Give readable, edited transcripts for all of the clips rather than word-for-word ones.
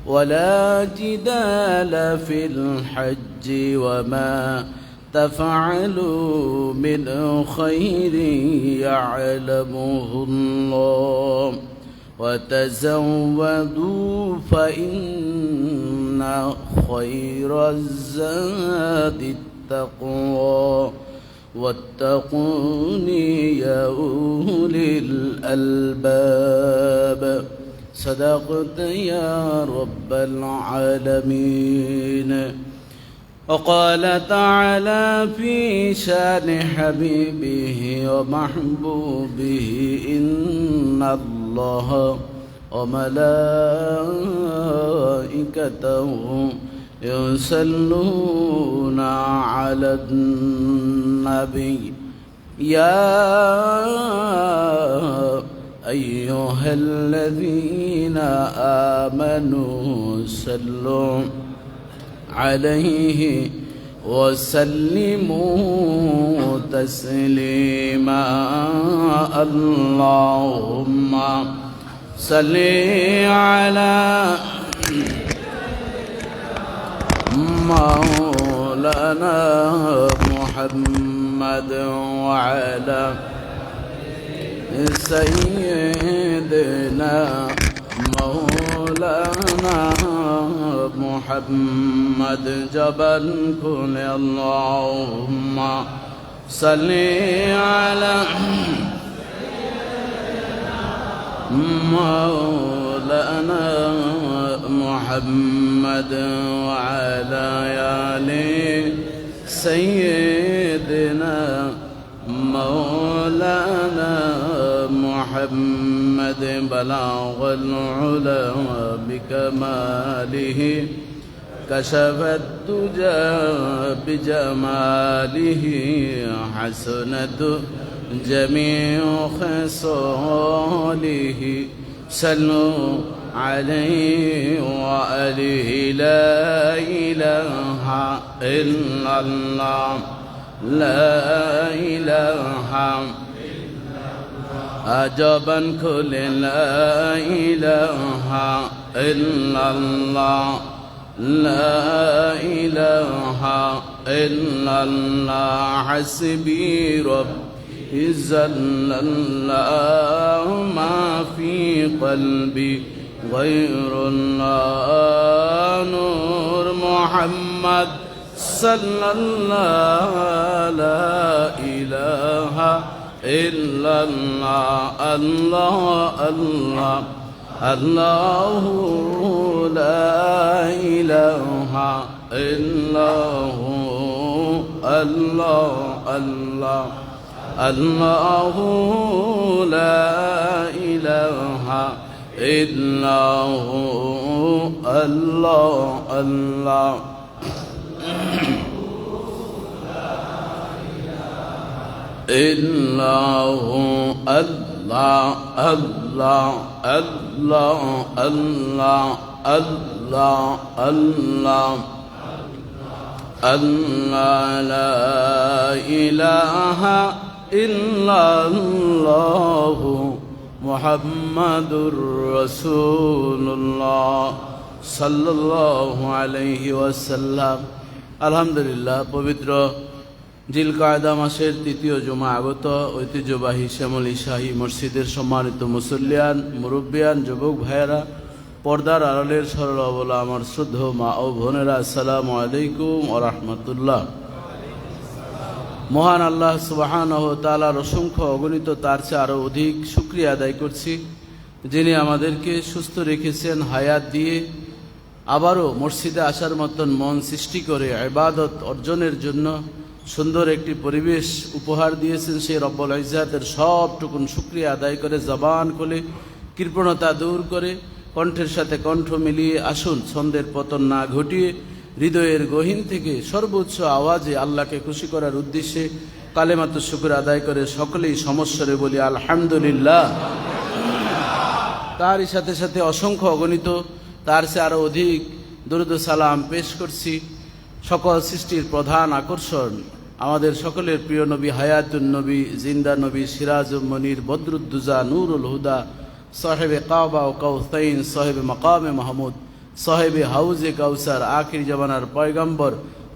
ولا جدال في الحج وما تفعلوا من خير يعلمه الله وتزودوا فإن خير الزاد التقوى واتقوني يا أولي الألباب. صدقت يا رب العالمين. وقال تعالى في شان حبيبه ومحبوبه إن الله وملائكته يصلون على النبي يا أيها الذين آمنوا صلوا عليه وسلموا تسليما. اللهم صل على مولانا محمد وعلى سيدنا مولانا محمد جبل كل. اللهم صل على مولانا محمد وعلى آل سيدنا مولانا محمد بلغ العلا بكماله كشف الدجى بجماله حسنت جميع خصاله. صلوا عليه وآله لا إله إلا الله لا إله عجبا كل لا إله إلا الله لا إله إلا الله حسبي ربي جل الله ما في قلبي غير الله نور محمد صلى الله لا إله إلا الله الله الله الله لا إله إلا هو الله الله الله لا إله إلا هو الله الله. إله الله الله الله الله الله الله الله لا إله إلا الله محمد رسول الله صلى الله عليه وسلم. আলহামদুলিল্লাহ পবিত্র জিলকায়দা মাসের তৃতীয় জুমা আগত ঐতিহ্যবাহী শ্যামলী শাহী মসজিদের সম্মানিত মুসল্লিয়ান মুরব্বিয়ান যুবক ভাইয়েরা পর্দার আড়ালের সরল অবলা আমার শ্রদ্ধেয় মা ও বোনেরা আসসালামু আলাইকুম ওয়া রাহমাতুল্লাহ। মহান আল্লাহ সুবহানাহু ওয়া তাআলার অসংখ্য অগণিত তার চেয়ে আরও অধিক শুকরিয়া আদায় করছি যিনি আমাদেরকে সুস্থ রেখেছেন হায়াত দিয়ে আবারও মসজিদে আসার মতন মন সৃষ্টি করে ইবাদত অর্জনের জন্য সুন্দর একটি পরিবেশ উপহার দিয়েছেন। সেই রব্বুল ইজ্জাতের সবটুকুন শুকরিয়া আদায় করে জবান খুলে কৃপণতা দূর করে কণ্ঠের সাথে কণ্ঠ মিলিয়ে আসুন ছন্দের পতন না ঘটিয়ে হৃদয়ের গহীন থেকে সর্বোচ্চ আওয়াজে আল্লাহকে খুশি করার উদ্দেশ্যে কালেমাতুশ শুকর আদায় করে সকলেই সমস্বরে বলি আলহামদুলিল্লাহ। তারই সাথে সাথে অসংখ্য অগণিত তার চেয়ে আরও অধিক দরুদ ও সালাম পেশ করছি সকল সৃষ্টির প্রধান আকর্ষণ আমাদের সকলের প্রিয় নবী হায়াতুন নবী জিন্দা নবী সিরাজুল মনির বদরুদ্দুজা নূরুল হুদা সাহেবে কাবা ও কাউসাইন, সাহেবে মাকামে মাহমুদ, সাহেবে হাউজে কাউসার, আখির জামানার পয়গম্বর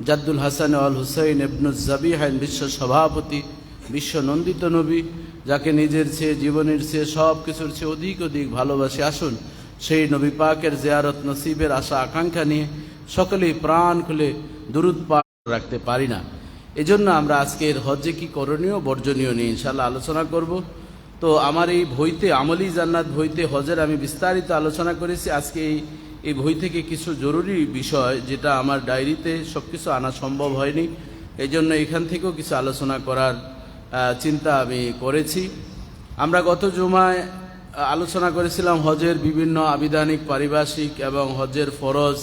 জাদ্দুল হাসান আল হুসাইন ইবনুজ জাবিহাইন, বিশ্ব সভাপতি, বিশ্ব নন্দিত নবী, যাকে নিজের চেয়ে জীবনের চেয়ে সব কিছুর চেয়ে অধিক অধিক ভালোবাসে। আসুন সেই নবী পাকের জিয়ারত নসিবের আশা আকাঙ্ক্ষা নিয়ে সকলেই প্রাণ খুলে দুরুদ পাঠ রাখতে পারি না। এজন্য আমরা আজকের হজ্জে কি করণীয় বর্জনীয় নিয়ে ইনশাআল্লাহ আলোচনা করব। তো আমার এই বইতে আমলি জান্নাত বইতে হজের আমি বিস্তারিত আলোচনা করেছি। আজকে এই বই থেকে কিছু জরুরি বিষয় যেটা আমার ডায়েরিতে সব কিছু আনা সম্ভব হয়নি, এই জন্য এখান থেকেও কিছু আলোচনা করার চিন্তা আমি করেছি। আমরা গত জুমায় আলোচনা করেছিলাম হজের বিভিন্ন আবিধানিক, পারিভাষিক এবং হজের ফরজ,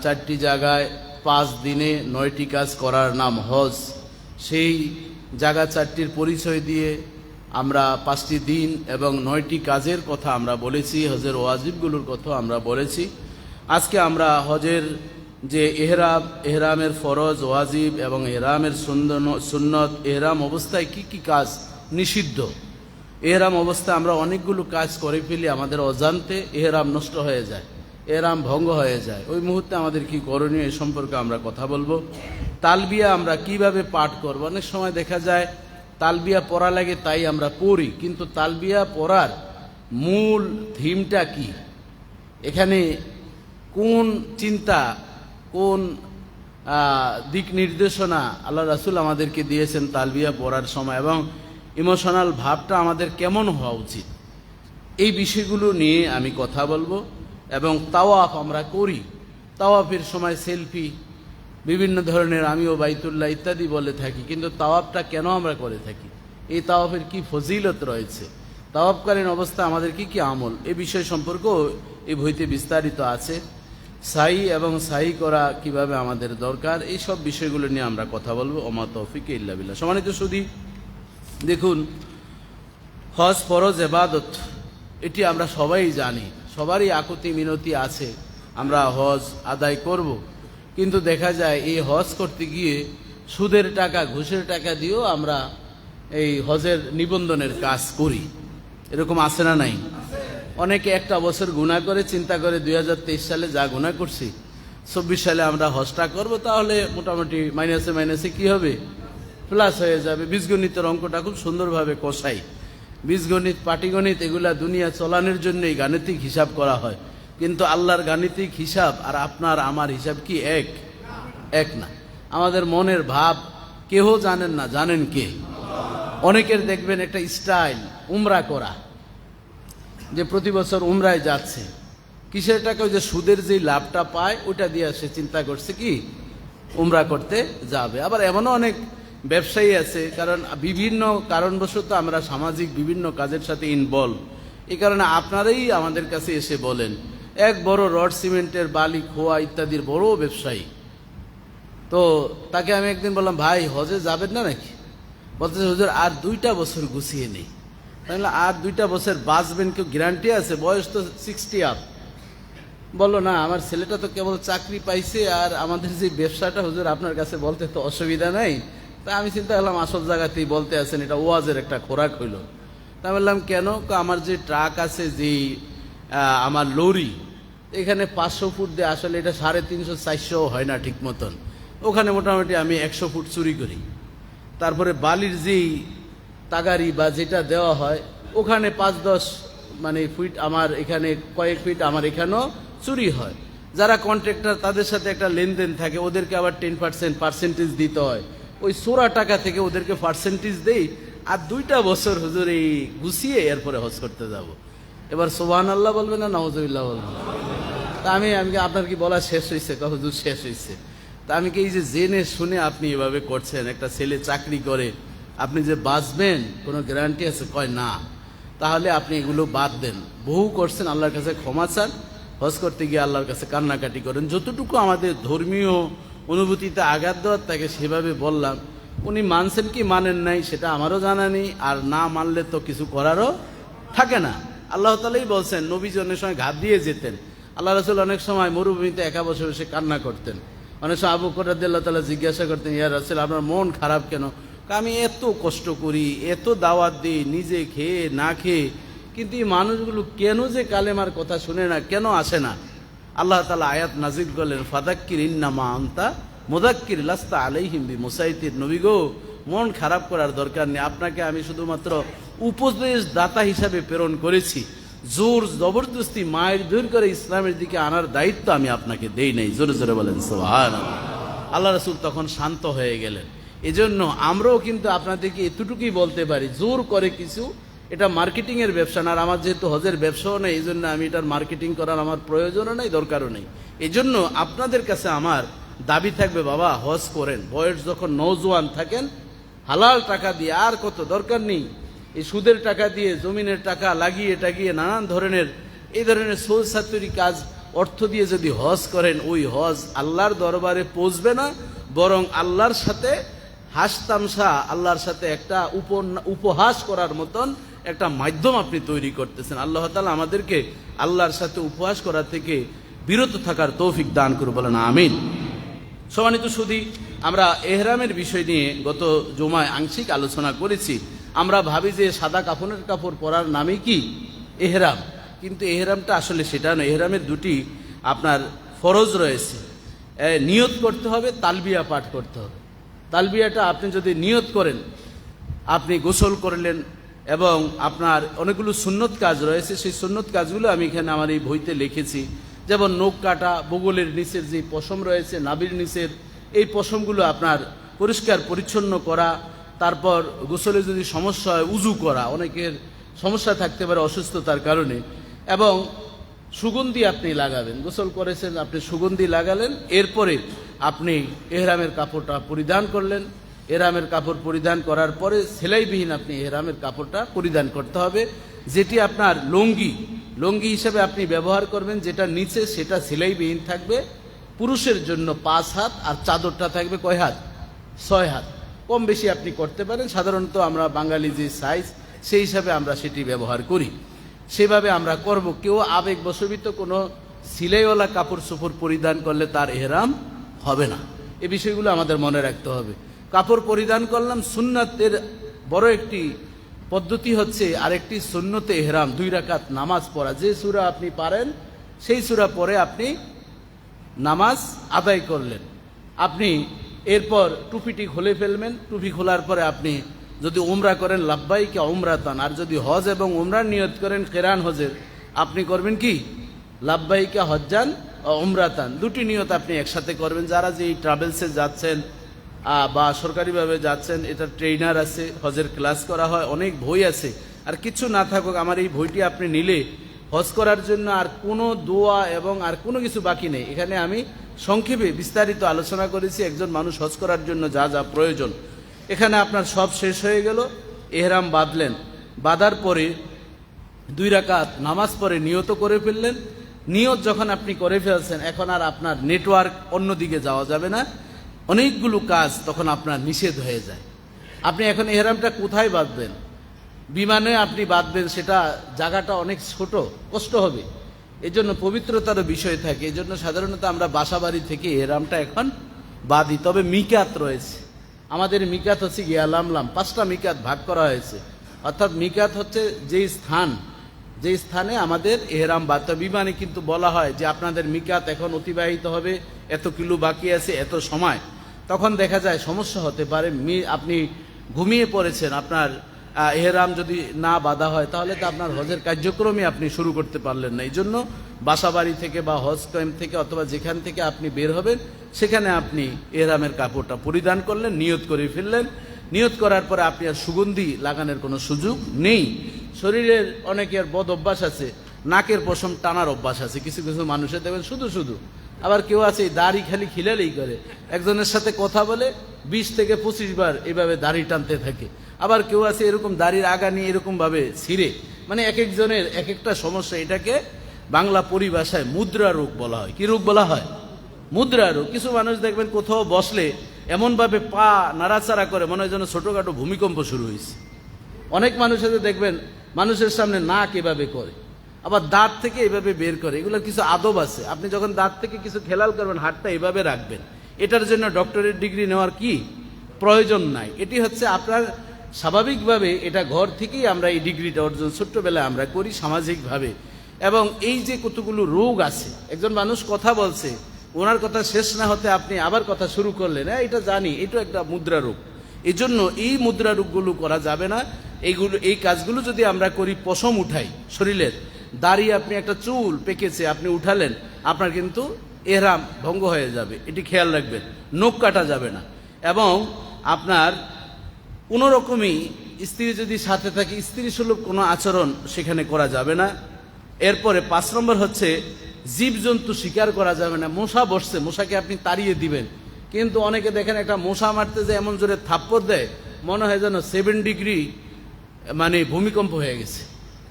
4টি জায়গায় 5 দিনে 9টি কাজ করার নাম হজ। সেই জায়গা 4টির পরিচয় দিয়ে আমরা 5টি দিন এবং 9টি কাজের কথা আমরা বলেছি, হজের ওয়াজিবগুলোর কথা আমরা বলেছি। আজকে আমরা হজের যে এহরামের ফরজ, ওয়াজিব এবং এহরামের সুন্নত, এহরাম অবস্থায় কি কি কাজ নিষিদ্ধ, এহরাম অবস্থায় আমরা অনেকগুলো কাজ করে ফেলি, আমাদের অজান্তে এহরাম নষ্ট হয়ে যায়, এহরাম ভঙ্গ হয়ে যায়, ওই মুহূর্তে আমাদের কি করণীয় এ সম্পর্কে আমরা কথা বলবো। তালবিয়া আমরা কিভাবে পাঠ করব। অনেক সময় দেখা যায় তালবিয়া পড়া লাগে তাই আমরা পড়ি, কিন্তু তালবিয়া পড়ার মূল থিমটা কি, এখানে কোন চিন্তা, কোন দিক নির্দেশনা আল্লাহ রাসূল আমাদেরকে দিয়েছেন তালবিয়া পড়ার সময়, এবং ইমোশনাল ভাবটা আমাদের কেমন হওয়া উচিত, এই বিষয়গুলো নিয়ে আমি কথা বলবো। এবং তাওয়াফ আমরা করি, তাওয়াফের সময় সেলফি, বিভিন্ন ধরনের, আমিও বাইতুল্লাহ ইত্যাদি বলে থাকি, কিন্তু তাওয়াফটা কেন আমরা করে থাকি, এই তাওয়াফের কি ফজিলত রয়েছে, তাওয়াফকালীন অবস্থা আমাদের কি কি আমল, এই বিষয় সম্পর্কেও এই বইতে বিস্তারিত আছে। সাই এবং সাই করা কিভাবে আমাদের দরকার, এই সব বিষয়গুলো নিয়ে আমরা কথা বলবো। ওমা তৌফিক ইল্লা বিল্লাহ। সম্মানিত সুধী, দেখুন, হজ ফরজ ইবাদত, এটি আমরা সবাই জানি, সবারই আকুতি মিনতি আছে আমরা হজ আদায় করব, কিন্তু দেখা যায় এই হজ করতে গিয়ে সুদের টাকা, ঘুষের টাকা দিয়েও আমরা এই হজের নিবন্ধনের কাজ করি। এরকম আছে না নাই? অনেকে একটা বছর গুনাহ করে চিন্তা করে 2023 সালে যা গুনাহ করছি 24 সালে আমরা হজটা করব, তাহলে মোটামুটি মাইনাসে মাইনাসে কি হবে, প্লাস হয়ে যাবে। বীজগণিতের অঙ্কটা খুব সুন্দরভাবে কষাই, বীজগণিত, পাটিগণিত, এগুলা দুনিয়া চলানোর জন্যই গাণিতিক হিসাব করা হয়, কিন্তু আল্লাহর গাণিতিক হিসাব আর আপনার আমার হিসাব কি এক না। আমাদের মনের ভাব কেহ জানেন না, জানেন কে? অনেকের দেখবেন একটা স্টাইল উমরা করা, যে প্রতি বছর উমরায় যাচ্ছে, কিসের টাকা, ওই যে সুদের যে লাভটা পায় ওইটা দিয়ে সে চিন্তা করছে কি উমরা করতে যাবে। আবার এমনও অনেক ব্যবসায়ী আছে, কারণ বিভিন্ন কারণবশত আমরা সামাজিক বিভিন্ন কাজের সাথে ইনভলভ, এই কারণে আপনারাই আমাদের কাছে এসে বলেন, এক বড় রড সিমেন্টের, বালি, খোয়া ইত্যাদির বড় ব্যবসায়ী। তো তাকে আমি একদিন বললাম, ভাই হজে যাবেন না নাকি? বলতেছে, হুজুর আর 2টা বছর গুছিয়ে নেই। তাহলে আর 2টা বছর বাঁচবেন, কেউ গ্যারান্টি আছে? বয়স তো 60 আপ। বললো, না, আমার ছেলেটা তো কেবল চাকরি পাইছে, আর আমাদের যে ব্যবসাটা হুজুর আপনার কাছে বলতে তো অসুবিধা নাই। তা আমি চিন্তা করলাম আসল জায়গাতেই বলতে আছেন, এটা ওয়াজের একটা খোরাক হইল। তা বললাম, কেন? আমার যে ট্রাক আছে, যে আমার লরি, এখানে 500 ফুট দিয়ে আসলে এটা 350-400 হয় না ঠিক মতন, ওখানে মোটামুটি আমি 100 ফুট চুরি করি। তারপরে বালির যেই তাগারি বা যেটা দেওয়া হয়, ওখানে 5-10 ফিট আমার এখানে, কয়েক ফিট আমার এখানেও চুরি হয়। যারা কন্ট্রাক্টর তাদের সাথে একটা লেনদেন থাকে, ওদেরকে আবার 10% পার্সেন্টেজ দিতে হয়, ওই চোরা টাকা থেকে ওদেরকে পার্সেন্টেজ দেই। আর 2টা বছর হুজুর এই গুছিয়ে এরপরে হজ করতে যাব। এবার সুবহানাল্লাহ বলবেন না নাউজুবিল্লাহ বলবেন? তা আমি আপনার কি বলা শেষ হয়েছে? হুজুর শেষ হয়েছে। তা আমি কি এই যে জেনে শুনে আপনি এভাবে করছেন, একটা ছেলে চাকরি করে, আপনি যে বাঁচবেন কোনো গ্যারান্টি আছে? কয় না। তাহলে আপনি এগুলো বাদ দেন, বহু করছেন, আল্লাহর কাছে ক্ষমা চান, হজ করতে গিয়ে আল্লাহর কাছে কান্নাকাটি করেন। যতটুকু আমাদের ধর্মীয় অনুভূতিতে আঘাত দেওয়ার তাকে সেভাবে বললাম, উনি মানছেন কি মানেন নাই সেটা আমারও জানা নেই, আর না মানলে তো কিছু করারও থাকে না। আল্লাহ তাআলাই বলছেন, নবীজি অনেক সময় ঘাত দিয়ে যেতেন, আল্লাহ রাসূল অনেক সময় মরুভূমিতে একা বসে বসে কান্না করতেন। অনেক সময় আবু বকর রাদিয়াল্লাহু তাআলা জিজ্ঞাসা করতেন, ইয়া রাসূল, আপনার মন খারাপ কেন? আমি এত কষ্ট করি, এত দাওয়াত দিই, নিজে খেয়ে না খেয়ে, কিন্তু এই মানুষগুলো কেন যে কালেমার কথা শুনে না, কেন আসে না? আল্লাহ তাআলা আয়াত নাজিল করলেন, ফাদাক্কির ইন্নামা আনতা মুদাক্কির লাস্তা আলাইহিম বিমুসাইতির। নবী গো, মন খারাপ করার দরকার নেই, আপনাকে আমি শুধুমাত্র উপদেশ দাতা হিসাবে প্রেরণ করেছি। জোর জবরদস্তি মায়ের জোর করে ইসলামের দিকে আনার দায়িত্ব আমি আপনাকে দেই নাই। জোরে জোরে বলেন সুবহানাল্লাহ। আল্লাহ রাসূল তখন শান্ত হয়ে গেলেন। এজন্য আমরাও কিন্তু আপনাদেরকে এতটুকুই বলতে পারি, জোর করে কিছু, এটা মার্কেটিং এর ব্যবসা না। আর আমার যেহেতু হজের ব্যবসাও নেই, এই জন্য আমি এটার মার্কেটিং করার আমার প্রয়োজনও নেই, দরকারও নেই। এই জন্য আপনাদের কাছে আমার দাবি থাকবে, বাবা হজ করেন। বয়স যখন নওজোয়ান থাকেন, হালাল টাকা দিয়ে, আর কত দরকার নেই এই সুদের টাকা দিয়ে, জমিনের টাকা লাগিয়ে টাগিয়ে নানান ধরনের এই ধরনের সোল সাতুরি কাজ অর্থ দিয়ে যদি হজ করেন, ওই হজ আল্লাহর দরবারে পৌঁছবে না, বরং আল্লাহর সাথে হাসতামশা, আল্লাহর সাথে একটা উপহাস করার মতন একটা মাধ্যম আপনি তৈরি করতেছেন। আল্লাহ তাআলা আমাদেরকে আল্লাহর সাথে উপহাস করা থেকে বিরত থাকার তৌফিক দান করে, বলেন আমিন। সম্মানিত সুধী, আমরা এহরামের বিষয় নিয়ে গত জুমায় আংশিক আলোচনা করেছি। আমরা ভাবি যে সাদা কাফনের কাপড় পরার নামে কি এহরাম, কিন্তু এহরামটা আসলে সেটা নয়। এহরামের দুটি আপনার ফরজ রয়েছে। নিয়ত করতে হবে, তালবিয়া পাঠ করতে হবে। তালবিয়াটা আপনি যদি নিয়ত করেন, আপনি গোসল করলেন, এবং আপনার অনেকগুলো সুন্নত কাজ রয়েছে, সেই সুন্নত কাজগুলো আমি এখানে আমার এই বইতে লিখেছি। যেমন নখ কাটা, বগলের নিচের যে পশম রয়েছে, নাভির নিচের এই পশমগুলো আপনার পরিষ্কার পরিচ্ছন্ন করা। তারপর গোসলে যদি সমস্যা হয়, উজু করা, অনেকের সমস্যা থাকতে পারে অসুস্থতার কারণে, এবং সুগন্ধি আপনি লাগাবেন। গোসল করেছেন, আপনি সুগন্ধি লাগালেন, এরপরে আপনি এহরামের কাপড়টা পরিধান করলেন। এহরামের কাপড় পরিধান করার পরে সেলাইবিহীন আপনি এহরামের কাপড়টা পরিধান করতে হবে, যেটি আপনার লুঙ্গি হিসেবে আপনি ব্যবহার করবেন। যেটা নিচে সেটা সেলাইবিহীন থাকবে। পুরুষের জন্য 5 হাত, আর চাদরটা থাকবে কয় হাত? 6 হাত। কম বেশি আপনি করতে পারেন, সাধারণত আমরা বাঙালি যে সাইজ সেই হিসাবে আমরা সেটি ব্যবহার করি, সেভাবে আমরা করব। কেউ আবেগবশত কোনো সিলাইওয়ালা কাপড় চোপড় পরিধান করলে তার এহরাম হবে না। এই বিষয়গুলো আমাদের মনে রাখতে হবে। কাপড় পরিধান করলাম, সুন্নাতের বড় একটি পদ্ধতি হচ্ছে, আরেকটি সুন্নতে এহরাম, 2 রাকাত নামাজ পড়া। যে সূরা আপনি পারেন সেই সূরা পড়ে আপনি নামাজ আদায় করলেন। আপনি এরপর টুপিটি খুলে ফেলবেন। টুপি খোলার পরে আপনি যদি উমরা করেন, লাব্বাইকা উমরাতান, আর যদি হজ এবং উমরার নিয়ত করেন কিরান হজের, আপনি করবেন কি? লাব্বাইকা হজ্জান ও উমরাতান। দুটি নিয়ত আপনি একসাথে করবেন। যারা যে এই ট্রাভেলসে যাচ্ছেন বা সরকারিভাবে যাচ্ছেন, এটা ট্রেনার আছে, হজের ক্লাস করা হয়, অনেক বই আছে। আর কিছু না থাকুক, আমার এই বইটি আপনি নিলে হজ করার জন্য আর কোনো দোয়া এবং আর কোনো কিছু বাকি নেই। এখানে আমি সংক্ষেপে বিস্তারিত আলোচনা করেছি একজন মানুষ হজ করার জন্য যা যা প্রয়োজন। এখানে আপনার সব শেষ হয়ে গেল। এহরাম বাঁধলেন, বাঁধার পরে 2 রাকাত নামাজ পড়ে নিয়ত করে ফেললেন। নিয়ত যখন আপনি করে ফেলছেন, এখন আর আপনার নেটওয়ার্ক অন্যদিকে যাওয়া যাবে না। অনেকগুলো কাজ তখন আপনার নিষেধ হয়ে যায়। আপনি এখন এহরামটা কোথায় বাঁধবেন? বিমানে আপনি বাঁধবেন, সেটা জায়গাটা অনেক ছোট, কষ্ট হবে। এই জন্য পবিত্রতারও বিষয় থাকে। এই জন্য সাধারণত আমরা বাসাবাড়ি থেকে এহরামটা এখন বাঁধি। তবে মিকাত রয়েছে, আমাদের মিকাত হচ্ছে গিয়া লামলাম, 5টা মিকাত ভাগ করা হয়েছে। অর্থাৎ মিকাত হচ্ছে যেই স্থানে আমাদের এহরাম বাঁধতে। বিমানে কিন্তু বলা হয় যে আপনাদের মিকাত এখন অতিবাহিত হবে, এত কিলো বাকি আছে, এত সময়। তখন দেখা যায় সমস্যা হতে পারে। আপনি ঘুমিয়ে পড়েছেন, আপনার এহরাম যদি না বাঁধা হয়, তাহলে তো আপনার হজের কার্যক্রমই আপনি শুরু করতে পারলেন না। এই জন্য বাসাবাড়ি থেকে বা হজ ক্যাম্প থেকে অথবা যেখান থেকে আপনি বের হবেন, সেখানে আপনি এহরামের কাপড়টা পরিধান করলেন, নিয়ত করে ফেললেন। নিয়ত করার পরে আপনি আর সুগন্ধি লাগানোর কোনো সুযোগ নেই। শরীরের অনেকের বদ অভ্যাস আছে, নাকের পশম টানার অভ্যাস আছে। কিছু কিছু মানুষের দেখবেন শুধু। আবার কেউ আছে দাড়ি খালি খিলালেই করে, একজনের সাথে কথা বলে 20 থেকে 25 বার এভাবে দাড়ি টানতে থাকে। আবার কেউ আছে এরকম দাড়ির আগা নিয়ে এরকম ভাবে ছিঁড়ে। মানে এক একজনের এক একটা সমস্যা। এটাকে বাংলা পরিভাষায় মুদ্রা রোগ বলা হয়। কি রোগ বলা হয়? মুদ্রা রোগ। কিছু মানুষ দেখবেন কোথাও বসলে এমনভাবে পা নাড়াচাড়া করে, মনে হয় যেন ছোটোখাটো ভূমিকম্প শুরু হয়েছে। অনেক মানুষের দেখবেন মানুষের সামনে নাক এভাবে করে, আবার দাঁত থেকে এভাবে বের করে। এগুলোর কিছু আদব আছে। আপনি যখন দাঁত থেকে কিছু খেলাল করবেন, হাতটা এভাবে রাখবেন। এটার জন্য ডক্টরের ডিগ্রি নেওয়ার কি প্রয়োজন নাই। এটি হচ্ছে আপনার স্বাভাবিকভাবে এটা ঘর থেকেই আমরা এই ডিগ্রিটা অর্জন ছোট্টবেলায় আমরা করি সামাজিকভাবে। এবং এই যে কতগুলো রোগ আছে, একজন মানুষ কথা বলছে, ওনার কথা শেষ না হতে আপনি আবার কথা শুরু করলেন, হ্যাঁ এটা জানি, এটা একটা মুদ্রা রোগ। এই জন্য এই মুদ্রা রোগগুলো করা যাবে না। এই কাজগুলো যদি আমরা করি, পশম উঠাই শরীরের, দাড়ি আপনি একটা চুল পেকেছে আপনি উঠালেন, আপনার কিন্তু এহরাম ভঙ্গ হয়ে যাবে, এটি খেয়াল রাখবেন। নখ কাটা যাবে না, এবং আপনার কোনো রকমই স্ত্রী যদি সাথে থাকে স্ত্রী সুলভ কোনো আচরণ সেখানে করা যাবে না। এরপরে 5 নম্বর হচ্ছে জীবজন্তু শিকার করা যাবে না। মশা বসছে, মশাকে আপনি তাড়িয়ে দিবেন, কিন্তু অনেকে দেখেন একটা মশা মারতে যে এমন জোরে থাপ্পড় দেয়, মনে হয় যেন 7 ডিগ্রি মানে ভূমিকম্প হয়ে গেছে।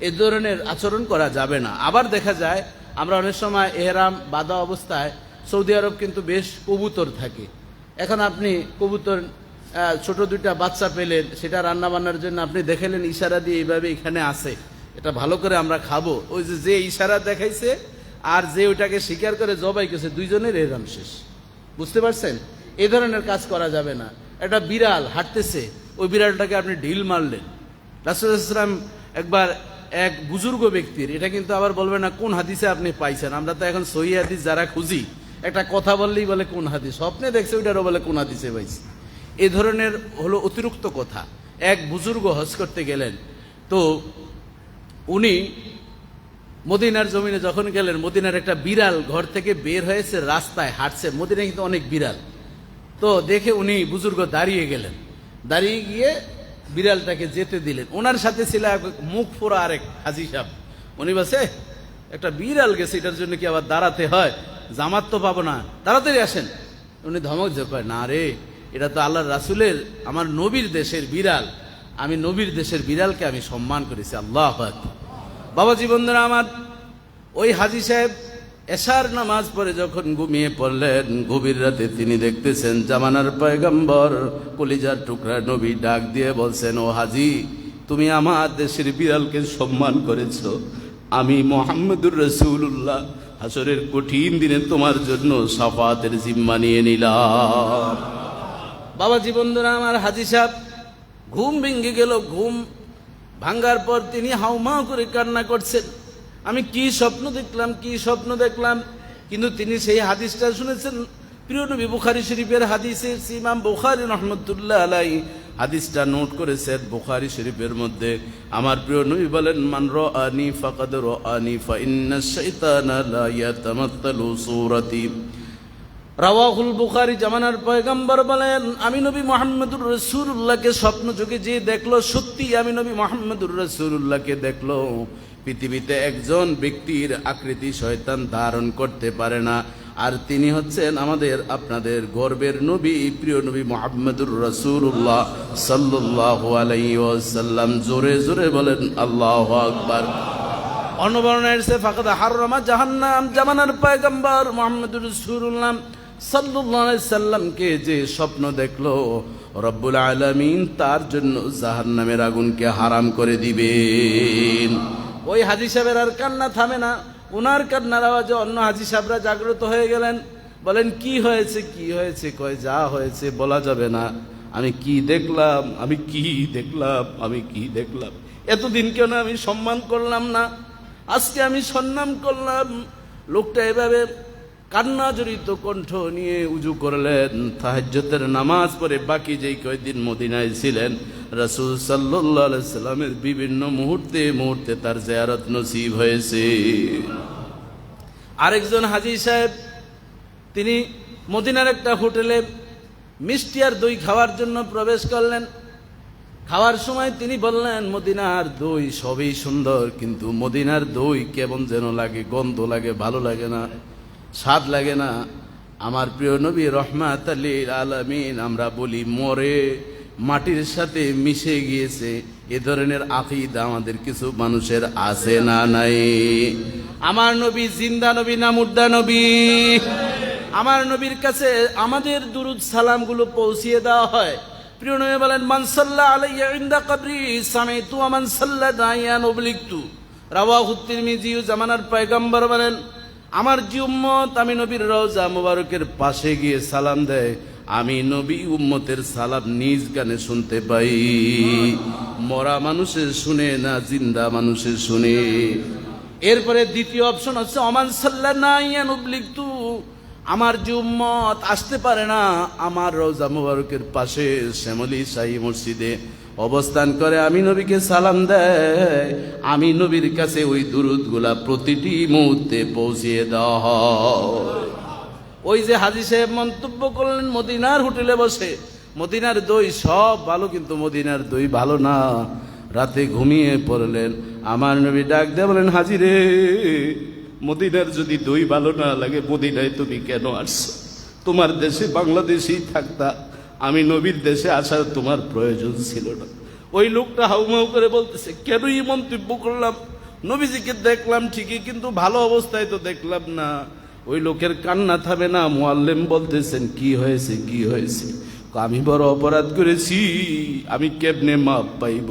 এ ধরনের আচরণ করা যাবে না। আবার দেখা যায় আমরা অনেক সময় এহরাম বাঁধা অবস্থায় সৌদি আরব কিন্তু বেশ কবুতর থাকে। এখন আপনি কবুতর ছোট 2টা বাচ্চা পেলেন, সেটা রান্না বান্নার জন্য আপনি দেখালেন ইশারা দিয়ে এইভাবে এখানে আসে, এটা ভালো করে আমরা খাবো। ওই যে ইশারা দেখাইছে আর যে ওইটাকে স্বীকার করে জবাই করেছে, দুইজনের এহরাম শেষ। বুঝতে পারছেন? এই ধরনের কাজ করা যাবে না। একটা বিড়াল হাঁটতেছে, ওই বিড়ালটাকে আপনি ঢিল মারলেন। রাসূলুল্লাহ সাল্লাল্লাহু আলাইহি ওয়াসাল্লাম একবার এক বুজুর্গ ব্যক্তির, এটা কিন্তু আবার বলবেন না কোন হাদিসে আপনি পাইছেন, আমরা তো এখন সহিহ হাদিস যারা খুঁজি, একটা কথা বললেই বলে কোন হাদিস, স্বপ্নে দেখছে ওইটারও বলে কোন হাদিসে পাইছে। এই ধরনের হলো অতিরিক্ত কথা। এক বুজুর্গ হজ করতে গেলেন, তো উনি মদিনার জমিনে যখন গেলেন, মদিনার একটা বিড়াল ঘর থেকে বের হয়েছে, রাস্তায় হাঁটছে। মদিনায় কিন্তু অনেক বিড়াল, তো দেখে উনি বুজুর্গ দাঁড়িয়ে গেলেন, দাঁড়িয়ে গিয়ে বিড়ালটাকে যেতে দিলেন। ওনার সাথে ছিল এক মুখ ফোড়া আরেক হাজি সাহেব। উনি বলছে একটা বিড়াল গেছে, এটার জন্য কি আবার দাঁড়াতে হয়? জামাত তো পাবো না, তাড়াতাড়ি আসেন। উনি ধমক যে কয়, না রে, এটা তো আল্লাহর রাসূলের, আমার নবীর দেশের বিড়াল, আমি নবীর দেশের বিড়ালকে আমি সম্মান করেছি। আল্লাহু আকবার। বাবাজী বন্ধুরা আমার, ওই হাজি সাহেব এশার নামাজ পড়ে যখন ঘুমিয়ে পড়লেন, গভীর রাতে তিনি দেখতেছেন জামানার পয়গম্বর কলিজার টুকরা নবী ডাক দিয়ে বলছেন, ও হাজি, তুমি আমার দেশের বিড়ালকে সম্মান করেছো, আমি মুহাম্মদুর রাসূলুল্লাহ হাসরের কঠিন দিনে তোমার জন্য শাফাতের জিম্মা নিয়ে নিলাম। বাবাজী বন্ধুরা আমার, হাজি সাহেব ঘুম ভেঙে গেল। ঘুম ভাঙ্গার পর তিনি হাউমাউ করে কান্না করছেন, আমি কি স্বপ্ন দেখলাম, কি স্বপ্ন দেখলাম। কিন্তু তিনি সেই হাদিসটা শুনেছেন, প্রিয় নবী বুখারী শরীফের হাদিসের, ইমাম বুখারী রাহমাতুল্লাহ আলাইহি হাদিসটা নোট করেছেন বুখারী শরীফের মধ্যে। আমার প্রিয় নবী বলেন, মান রাআনি ফাকাদ রাআনি ফা ইন্নাশ শাইতানা লা ইয়াতামাত্তালু সূরাতি। রাওয়াহুল বুখারী। জামানার পয়গম্বর বলেন, আমি নবী মুহাম্মদুর রাসূলুল্লাহকে স্বপ্ন যোগে যে দেখলো, সত্যি আমি নবী মুহাম্মদুর রাসূলুল্লাহকে দেখলো। পৃথিবীতে একজন ব্যক্তির আকৃতি শয়তান ধারণ করতে পারে না, আর তিনি হচ্ছেন আমাদের আপনাদের গর্বের নবী, প্রিয় নবী মুহাম্মদুর রাসূলুল্লাহ সাল্লাল্লাহু আলাইহি ওয়াসাল্লাম। জোরে জোরে বলেন আল্লাহু আকবার। অনবরণের সে ফাকাদ হারামা জাহান্নাম। জামানার পয়গম্বর মুহাম্মদুর রাসূলুল্লাহ সাল্লাল্লাহু আলাইহি সাল্লামকে যে স্বপ্ন দেখলো, রব্বুল আলামিন তার জন্য জাহান্নামের আগুনকে হারাম করে দিবেন। ওই হাজি সাহেবের আর কান্না থামে না। ওনার কান্নার আওয়াজে অন্য হাজি সাহেবরা জাগ্রত হয়ে গেলেন। বলেন, কি হয়েছে, কি হয়েছে? কয়, যা হয়েছে বলা যাবে না। আমি কি দেখলাম, আমি কি দেখলাম, আমি কি দেখলাম। এতদিন কেন আমি সম্মান করলাম না, আজকে আমি সম্মান করলাম। লোকটা এভাবে কান্না জড়িত কণ্ঠ নিয়ে উজু করলেন, তাহাজ্জুদের নামাজ পড়ে বাকি যেই কয়দিন মদিনায় ছিলেন, রাসূল সাল্লাল্লাহু আলাইহি সাল্লামের বিভিন্ন মুহূর্তে মুহূর্তে তার জিয়ারত নসিব হয়েছে। আরেকজন হাজী সাহেব, তিনি মদিনার একটা হোটেলে মিষ্টি আর দই খাওয়ার জন্য প্রবেশ করলেন। খাওয়ার সময় তিনি বললেন, মদিনার দই সবই সুন্দর, কিন্তু মদিনার দই কেমন যেন লাগে, গন্ধ লাগে, ভালো লাগে না, স্বাদ লাগে না। আমার প্রিয় নবী রহমাতুল লিল আলামিন, আমরা বলি মরে মাটির সাথে মিশে গিয়েছে, এ ধরনের আকীদা আমাদের কিছু মানুষের আছে না নাই? আমার নবী জিন্দা নবী না মুর্দা নবী? আমার নবীর কাছে আমাদের দুরুদ সালামগুলো পৌঁছিয়ে দেওয়া হয়। প্রিয় নবী বলেন, মান সাল্লা আলাইয়া ইনদা কবরি সামাইতু ওয়া মান সাল্লা দাইয়ান উবলিগতু। রাওয়াহু তিরমিজি। জামানার পয়গম্বর বলেন, আমার যে উম্মত আমি নবীর রওজা মুবারকের পাশে গিয়ে সালাম দেয়, আমি নবী উম্মতের সালাম নিজ কানে শুনতে পাই। মরা মানুষের শুনে না, জিন্দা মানুষের শুনে। এরপরে দ্বিতীয় অপশন হচ্ছে অমান সাল্লাল্লাহু আলাইহি, আমার যে উম্মত আসতে পারে না আমার রওজা মুবারকের পাশে শ্যামলী শাহী মসজিদে অবস্থান করে, আমি নবীকে সালাম দেয়, আমি নবীর কাছে ওই দুরূদগুলা প্রতিটি মুহূর্তে পৌঁছিয়ে দেওয়া হয়। ওই যে হাজী সাহেব মন্তব্য করলেন মদিনার হোটেলে বসে, মদিনার দই সব ভালো কিন্তু মদিনার দই ভালো না। রাতে ঘুমিয়ে পড়লেন, আমার নবী ডাক দিয়ে বলেন, হাজী রে, মদিনার যদি দই ভালো না লাগে মদিনায় তুমি কেন আসছো? তোমার দেশে বাংলাদেশেই থাকতা, আমি নবীর দেশে আসার তোমার প্রয়োজন ছিল না। ওই লোকটা হাউমাউ করে বলতেছে, কেন এই মন্তব্য করলাম? নবীজিকে দেখলাম ঠিকই কিন্তু ভালো অবস্থায় তো দেখলাম না। ওই লোকের কান্না থামে না। মুআল্লিম বলতেছেন, কি হয়েছে কি হয়েছে? আমি বড় অপরাধ করেছি, আমি কেমনে মাপ পাইব?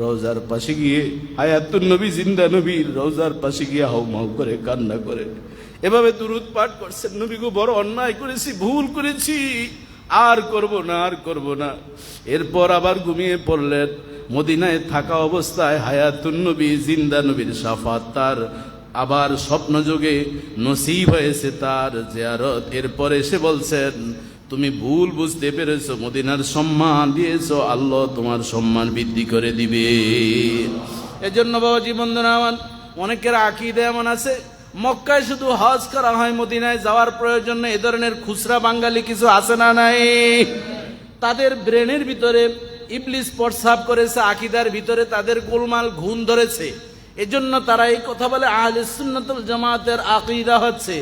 রওজার পাশে গিয়ে, হায়াতুন নবী জিন্দা নবীর রওজার পাশে গিয়ে হাউমাউ করে কান্না করে এভাবে দুরূদ পাঠ করছেন, নবী গো বড় অন্যায় করেছি, ভুল করেছি, আর করব না, আর করব না। এরপর আবার ঘুমিয়ে পড়লেন। মদিনায় থাকা অবস্থায় হায়াতুন নবী জিন্দা নবীর শাফাত তার আবার স্বপ্নযোগে নসিব হয়েছে, তার জিয়ারত। এরপরে এসে বলছেন, তুমি ভুল বুঝতে পেরেছো, মদিনার সম্মান দিয়েছো, আল্লাহ তোমার সম্মান বৃদ্ধি করে দিবে। এজন্য বাবাজি বন্ধুরা আমার, অনেকের আকীদা এমন আছে মক্কায় শুধু হজ করা হয়, মদিনায় যাওয়ার প্রয়োজন নেই। এ ধরনের খুচরা বাঙালি কিছু আছে না নাই? তাদের ব্রেনের ভিতরে ইবলিস প্রস্রাব করেছে, আকীদার ভিতরে তাদের গোলমাল ঘুণ ধরেছে। এজন্য তারা এই কথা বলে, আহলে সুন্নাত ওয়াল জামাতের আকীদা হচ্ছে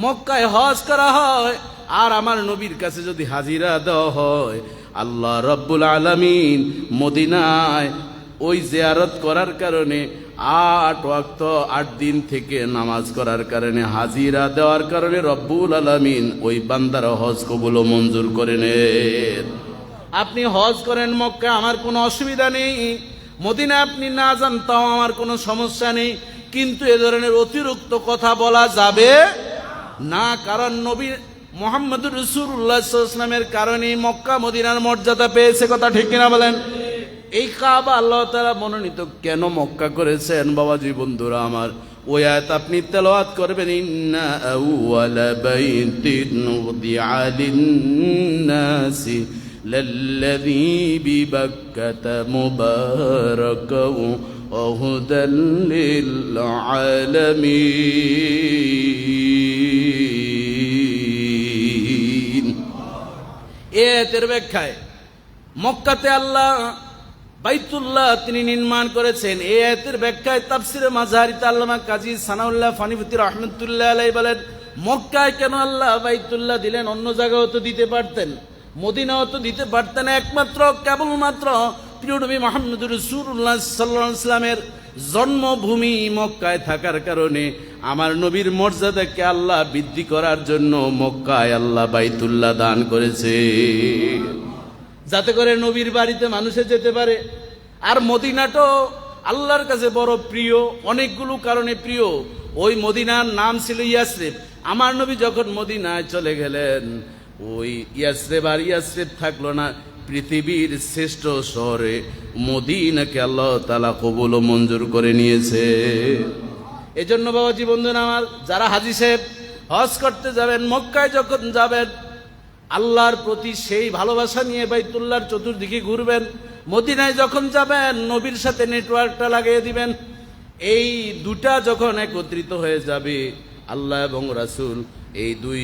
মক্কায় হজ করা হয় আর আমার নবীর কাছে যদি হাজিরা দেওয়া হয়, আল্লাহ রাব্বুল আলামিন মদিনায় ওই জিয়ারত করার কারণে 8 ওয়াক্ত 8 দিন থেকে নামাজ করার কারণে, হাজিরা দেওয়ার কারণে রব্বুল আলামিন ওই বান্দার হজ কবুল ও মঞ্জুর করে নেন। আপনি হজ করেন মক্কায়, আমার কোনো অসুবিধা নেই। মদিনা আপনি না যান তাও আমার কোনো সমস্যা নেই, কিন্তু এ ধরনের অতিরিক্ত কথা বলা যাবে না। কারণ নবী মুহাম্মদুর রাসূলুল্লাহ সাল্লাল্লাহু আলাইহি ওয়াসাল্লামের কারণেই মক্কা মদিনার মর্যাদা পেয়েছে। কথা ঠিক কিনা বলেন? এই কাবা আল্লাহ তাআলা মনোনীত কেন মক্কা করেছেন বাবাজি বন্ধুরা আমার, ওই আয়াত আপনি তেলাওয়াত করবেন, ইন্না আউওয়ালা বাইতিন উযিআ লিন-নাসি লাল্লাযী বিবাক্কাতা মুবারাকাও ওয়া হুদাল লিল আলামিন। এর ব্যাখ্যায় মক্কাতে আল্লাহ বাইতুল্লাহ তিনি নির্মাণ করেছেন। এই আয়াতের ব্যাখ্যায় তাফসিরে মাযহারিতে আল্লামা কাজী সানাউল্লাহ ফানিফতি রাহমাতুল্লাহ আলাইহি বলেন, মক্কায় কেন আল্লাহ বাইতুল্লাহ দিলেন? অন্য জায়গাও তো দিতে পারতেন, মদিনাও তো দিতে পারতেন। একমাত্র কেবলমাত্র প্রিয় নবী মুহাম্মদুর রাসূলুল্লাহ সাল্লাল্লাহু আলাইহি ওয়াসাল্লামের জন্মভূমি মক্কায় থাকার কারণে আমার নবীর মর্যাদাকে আল্লাহ বৃদ্ধি করার জন্য মক্কায় আল্লাহ বাইতুল্লাহ দান করেছে, যাতে করে নবীর বাড়িতে মানুষে যেতে পারে। আর মদিনাটাও আল্লাহর কাছে বড় প্রিয়, অনেকগুলো কারণে প্রিয়। ওই মদিনার নাম ছিল ইয়াসরিব। আমার নবী যখন মদিনায় চলে গেলেন, ওই ইয়াসরিব আর ইয়াসরিব থাকলো না, পৃথিবীর শ্রেষ্ঠ শহরে মদিনাকে আল্লাহ তাআলা কবুল ও মঞ্জুর করে নিয়েছে। এজন্য বাবাজি বন্ধুরা আমার, যারা হাজী সাহেব হজ করতে যাবেন, মক্কায় যখন যাবেন, আল্লাহর প্রতি সেই ভালোবাসা নিয়ে বাইতুল্লাহর চতুর্দিকে ঘুরবেন। মদিনায় যখন যাবেন, নবীর সাথে নেটওয়ার্কটা লাগিয়ে দিবেন। এই দুটা যখন একত্রিত হয়ে যাবে, আল্লাহ এবং রাসূল এই দুই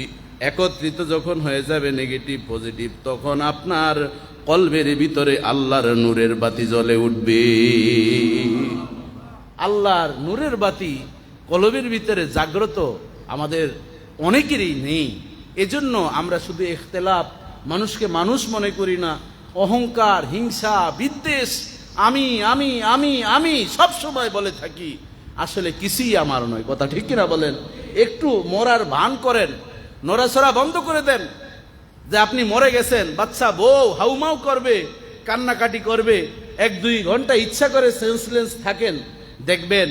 একত্রিত যখন হয়ে যাবে, নেগেটিভ পজিটিভ, তখন আপনার কলবের ভিতরে আল্লাহর নূরের বাতি জ্বলে উঠবে। আল্লাহর নূরের বাতি কলবের ভিতরে জাগ্রত আমাদের অনেকেরই নেই। এজন্য আমরা শুধু ইখতিলাফ, মানুষকে মানুষ মনে করি না, অহংকার, হিংসা, বিদ্বেষ, আমি আমি আমি আমি সব সময় বলে থাকি। আসলে কিছুই আমার নয়। কথা ঠিক কিনা বলেন? একটু মরার ভান করেন, নড়াচড়া বন্ধ করে দেন। যে আপনি মরে গেছেন, বাচ্চা বউ হাউমাউ করবে, কান্নাকাটি করবে, 1-2 ঘন্টা ইচ্ছা করে সেন্সলেস থাকেন, দেখবেন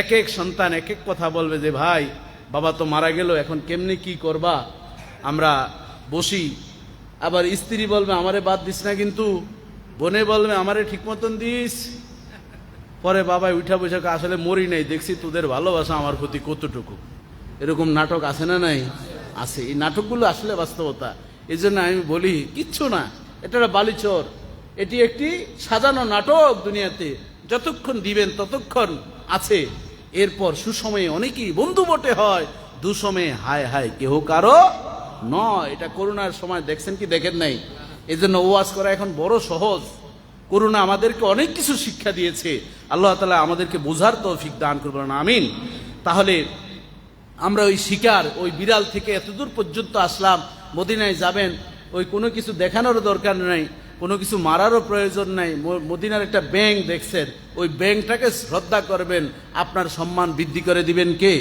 এক এক সন্তান এক এক কথা বলবে যে ভাই বাবা তো মারা গেল, এখন কেমনি কি করবা? আমরা বসি আবার স্ত্রী বলবে আমারে বাদ দিস না, কিন্তু বোনে বলবে আমারে ঠিক মতন দিস। পরে বাবা উঠা বসে আসলে মরি নাই, দেখছি তোদের ভালোবাসা আমার প্রতি কতটুকু। এরকম নাটক আছে না নাই? আছে। এই নাটকগুলো আসলে বাস্তবতা। এই জন্য আমি বলি কিচ্ছু না, এটা একটা বালিচর, এটি একটি সাজানো নাটক। দুনিয়াতে যতক্ষণ দিবেন ততক্ষণ আছে, এরপর সুসময়ে অনেকেই বন্ধু বটে হয়, দুসময়ে হায় হায় কেহ কারো নয়। এটা করোনার সময় দেখছেন কি দেখেন নাই? এই জন্য ওয়াজ করা এখন বড় সহজ। করোনা আমাদেরকে অনেক কিছু শিক্ষা দিয়েছে। আল্লাহ তাআলা আমাদেরকে বোঝার তৌফিক দান করবেন, আমিন। তাহলে আমরা ওই শিকার, ওই বিড়াল থেকে এতদূর পর্যন্ত আসলাম। মদিনায় যাবেন, ওই কোনো কিছু দেখানোর দরকার নাই, কোনো কিছু মারারও প্রয়োজন নাই। মদিনার একটা ব্যাঙ দেখছেন, ওই ব্যাঙটাকে শ্রদ্ধা করবেন, আপনার সম্মান বৃদ্ধি করে দিবেন কে?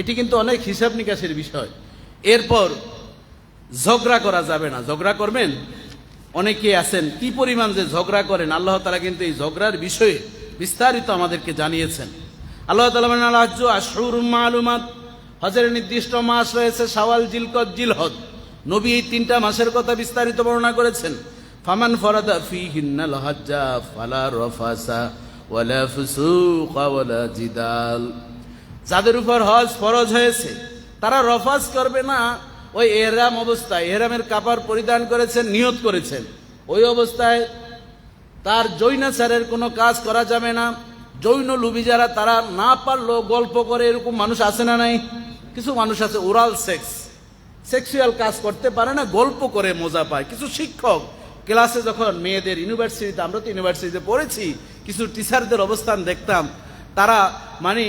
এটি কিন্তু অনেক হিসাব নিকাশের বিষয়। এরপর ঝগড়া করা যাবে না। ঝগড়া করবেন, অনেকে আছেন কি পরিমাণ যে ঝগড়া করেন, আল্লাহ তাআলা কিন্তু এই ঝগড়ার বিষয়ে বিস্তারিত আমাদেরকে জানিয়েছেন। আল্লাহ তাআলা বলেন আল হজ্জু আশহুরুম মালুমাত, হজের নির্দিষ্ট মাস রয়েছে শাওয়াল, জিলকদ, জিলহজ। নবী এই তিনটা মাসের কথা বিস্তারিত বর্ণনা করেছেন। ফামান ফরাদা ফীহিন্নাল হজ্জা ফালা রাফাসা ওয়ালা ফুসুকা ওয়ালা জিদাল। যাদের উপর হজ ফরজ হয়েছে তারা রফাস করবে না। ওই এহরাম অবস্থায়, এহরামের কাপড় পরিধান করেছেন, নিয়ত করেছেন, ওই অবস্থায় তার যৌনাচারের কোনো কাজ করা যাবে না। যৌন লুবি যারা, তারা না পারলেও গল্প করে, এরকম মানুষ আছে না নাই? কিছু মানুষ আছে ওরাল সেক্স, সেক্সুয়াল কাজ করতে পারে না, গল্প করে মজা পায়। কিছু শিক্ষক ক্লাসে যখন মেয়েদের, ইউনিভার্সিটিতে, আমরা তো ইউনিভার্সিটিতে পড়েছি, কিছু টিচারদের অবস্থান দেখতাম, তারা মানে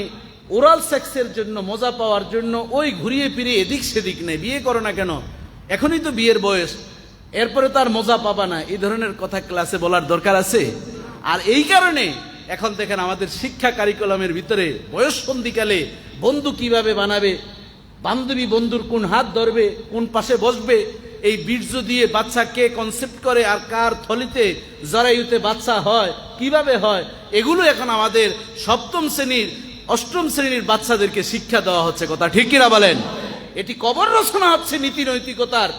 ওরাল সেক্সের জন্য, মজা পাওয়ার জন্য ওই ঘুরিয়ে ফিরিয়ে এদিক সেদিক নেই। বিয়ে করো না কেন, এখনই তো বিয়ের বয়স, এরপরে তার মজা পাবা না, এই ধরনের কথা ক্লাসে বলার দরকার আছে? আর এই কারণে এখন দেখেন আমাদের শিক্ষা কারিকুলামের ভিতরে বয়ঃসন্ধিকালে বন্ধু কিভাবে বানাবে, বান্ধবী বন্ধুর কোন হাত ধরবে, কোন পাশে বসবে, এই বীর্য দিয়ে বাচ্চা কে কনসেপ্ট করে, আর কার থলিতে জরায়ুতে বাচ্চা হয়, কিভাবে হয়, এগুলো এখন আমাদের সপ্তম শ্রেণীর, অষ্টম শ্রেণীর বাচ্চাদেরকে শিক্ষা দেওয়া হচ্ছে। কথা ঠিক কিনা বলেন? এটি কবর রচনা হচ্ছে নীতি নৈতিকতার।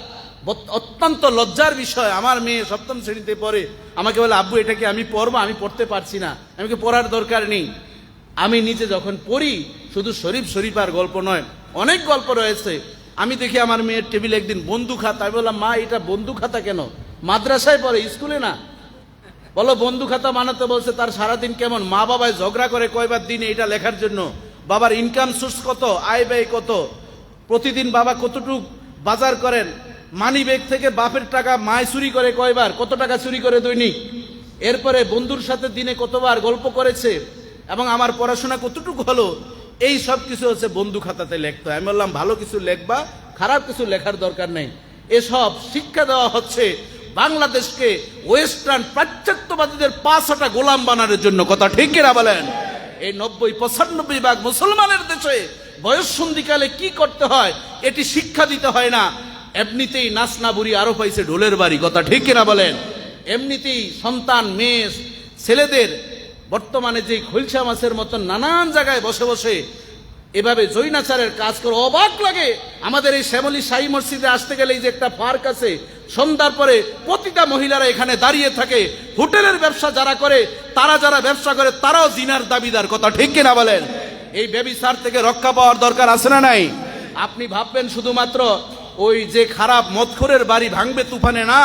অত্যন্ত লজ্জার বিষয়। আমার মেয়ে সপ্তম শ্রেণীতে পড়ে, আমাকে বলে আব্বু এটা কি আমি পড়বো? আমি পড়তে পারছি না। আমি কি পড়ার দরকার নেই? আমি নিজে যখন পড়ি, শুধু শরীফ শরীফার গল্প নয়, অনেক গল্প রয়েছে। আমি দেখি আমার মেয়ের টেবিলে একদিন বন্ধু খাতা, আমি বললাম মা এটা বন্ধু খাতা কেন? মাদ্রাসায় পড়ে, স্কুলে না। বলো বন্ধু খাতা বানাতে বলছে, তার সারাদিন কেমন মা বাবায় ঝগড়া করে কয়বার দিনে এটা লেখার জন্য। বাবার ইনকাম সোর্স কত, আয় ব্যয় কত, প্রতিদিন বাবা কতটুক বাজার করেন, মানি ব্যাগ থেকে বাপের টাকা মায় চুরি করে কয়বার, কত টাকা চুরি করে দৈনিক, এরপরে বন্ধুর সাথে দিনে কতবার গল্প করেছে, এবং আমার পড়াশোনা কতটুকু হলো, এই সব কিছু হচ্ছে বন্ধু খাতাতে লিখতে হয়। আমি বললাম ভালো কিছু লেখবা, খারাপ কিছু লেখার দরকার নেই। এসব শিক্ষা দেওয়া হচ্ছে বাংলাদেশকে ওয়েস্টার্ন পাশ্চাত্যবাদীদের 5টা গোলাম বানানোর জন্য। কথা ঠিক কিনা বলেন? এই 90-95 ভাগ মুসলমানের দেশে বয়ঃসন্ধিকালে কি করতে হয় এটি শিক্ষা দিতে হয় না। এমনিতেই নাচনা বুড়ি আরো পাইছে ঢোলের বাড়ি। কথা ঠিক কিনা বলেন? এমনিতেই সন্তান, মেয়ে, ছেলেদের বর্তমানে যে খৈলসা মাছের মতন নানান জায়গায় বসে বসে এভাবে জৈনাচারের কাজ করে। অবাক লাগে আমাদের এই শ্যামলী শাহী মসজিদে আসতে গেলে, এই যে একটা পার্ক আছে, সন্ধ্যার পরে প্রতিটা মহিলারা এখানে দাঁড়িয়ে থাকে। হোটেলের ব্যবসা যারা করে, তারা যারা ব্যবসা করে, তারাও জিনার দাবিদার। কথা ঠিক কিনা বলেন? এই ব্যভিচার থেকে রক্ষা পাওয়ার দরকার আছে না নাই? আপনি ভাববেন শুধুমাত্র ওই যে খারাপ মদখোরের বাড়ি ভাঙবে তুফানে, না,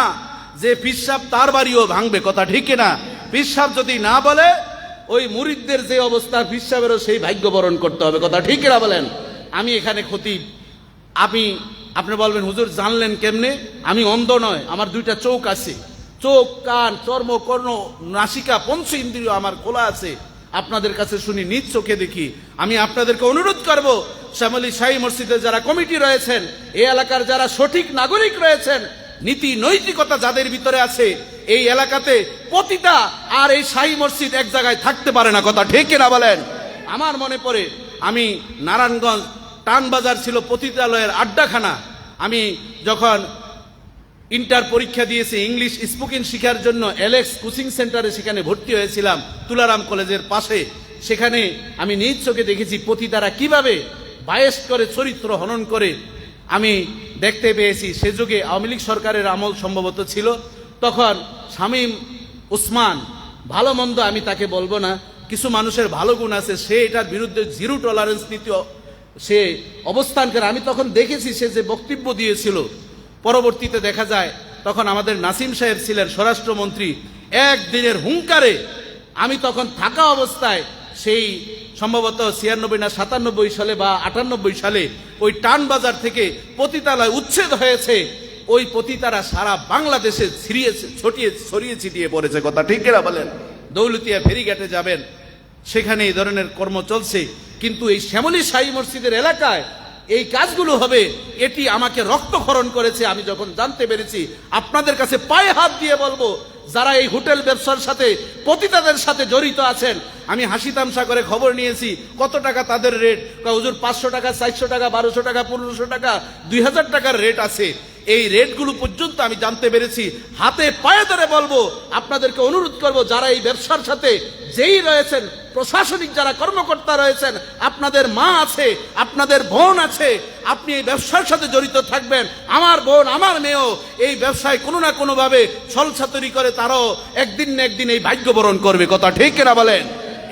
যে পিসাব তার বাড়িও ভাঙবে। কথা ঠিক কিনা? পিসাব যদি না বলে, ওই মুরিদদের যে অবস্থা, পিসাবেরও সেই ভাগ্য বরণ করতে হবে। কথা ঠিক কিনা বলেন? আমি এখানে খতিব, আপনি বলবেন হুজুর জানলেন কেমনে? আমি অন্ধ নয়, আমার 2টা চোখ আছে, চোখ, কান, চর্ম, কর্ণ, নাসিকা, পঞ্চ ইন্দ্রিয় আমার খোলা আছে। আপনাদের কাছে শুনি, নিজ চোখে দেখি। আমি আপনাদেরকে অনুরোধ করব, শ্যামলী শাহী মসজিদে যারা কমিটি রয়েছেন, এই এলাকার যারা সঠিক নাগরিক রয়েছেন, নীতি নৈতিকতা যাদের ভিতরে আছে, এই এলাকাতে পতিতা আর এই শাহী মসজিদ এক জায়গায় থাকতে পারে না। কথা ঠিক কিনা বলেন? আমার মনে পড়ে, আমি নারায়ণগঞ্জ টানবাজার ছিল পতিতালয়ের আড্ডাখানা। আমি যখন ইন্টার পরীক্ষা দিয়েছি, ইংলিশ স্পোকিং শেখার জন্য এলেক্স কোচিং সেন্টারে সেখানে ভর্তি হয়েছিলাম, তুলারাম কলেজের পাশে। সেখানে আমি নিজ চোখে দেখেছি পতিতারা কিভাবে বায়েস করে, চরিত্র হনন করে। আমি দেখতে পেয়েছি। সে যুগে আওয়ামী লীগ সরকারের আমল সম্ভবত ছিল, তখন শামীম ওসমান, ভালো মন্দ আমি তাকে বলবো না, কিছু মানুষের ভালো গুণ আছে, সে এটার বিরুদ্ধে জিরো টলারেন্স নীতি সে অবস্থান করে। আমি তখন দেখেছি সে যে বক্তব্য দিয়েছিল। পরবর্তীতে দেখা যায় তখন আমাদের নাসিম সাহেব ছিলেন স্বরাষ্ট্রমন্ত্রী, একদিনের হুঙ্কারে আমি তখন থাকা অবস্থায় সেই সম্ভবত 96 না 97 সালে বা 98 সালে ওই টানবাজার থেকে পতিতালয় উচ্ছেদ হয়েছে। ওই পতিতারা সারা বাংলাদেশে ছড়িয়ে ছিটিয়ে পড়েছে। কথা ঠিক কিনা বলেন? দৌলতিয়া ফেরিঘাটে যাবেন, সেখানে এই ধরনের কর্ম চলছে। কিন্তু এই শ্যামলী শাহী মসজিদের এলাকায় এই কাজগুলো হবে, এটি আমাকে রক্তক্ষরণ করেছে। আমি যখন জানতে পেরেছি, আপনাদের কাছে পায়ে হাত দিয়ে বলবো, যারা এই হোটেল ব্যবসার সাথে পতিতাদের সাথে জড়িত আছেন, আমি হাসি তামসা করে খবর নিয়েছি কত টাকা তাদের রেট। হুজুর 500 টাকা, 400 টাকা, 1200 টাকা, 1500 টাকা, 2000 টাকার রেট আছে। এই রেটগুলো পর্যন্ত আমি জানতে পেরেছি। হাতে পায়ে ধরে বলবো, আপনাদেরকে অনুরোধ করব, যারা এই ব্যবসার সাথে যেই রয়েছেন, প্রশাসনিক যারা কর্মকর্তা রয়েছেন, আপনাদের মা আছে, আপনাদের বোন আছে, আপনি এই ব্যবসার সাথে জড়িত থাকবেন। আমার বোন, আমার মেয়েও এই ব্যবসায় কোনো না কোনো ভাবে ছলছাতুরি করে, তারাও একদিন না একদিন এই ভাগ্য বরণ করবে। কথা ঠিক কিনা বলেন?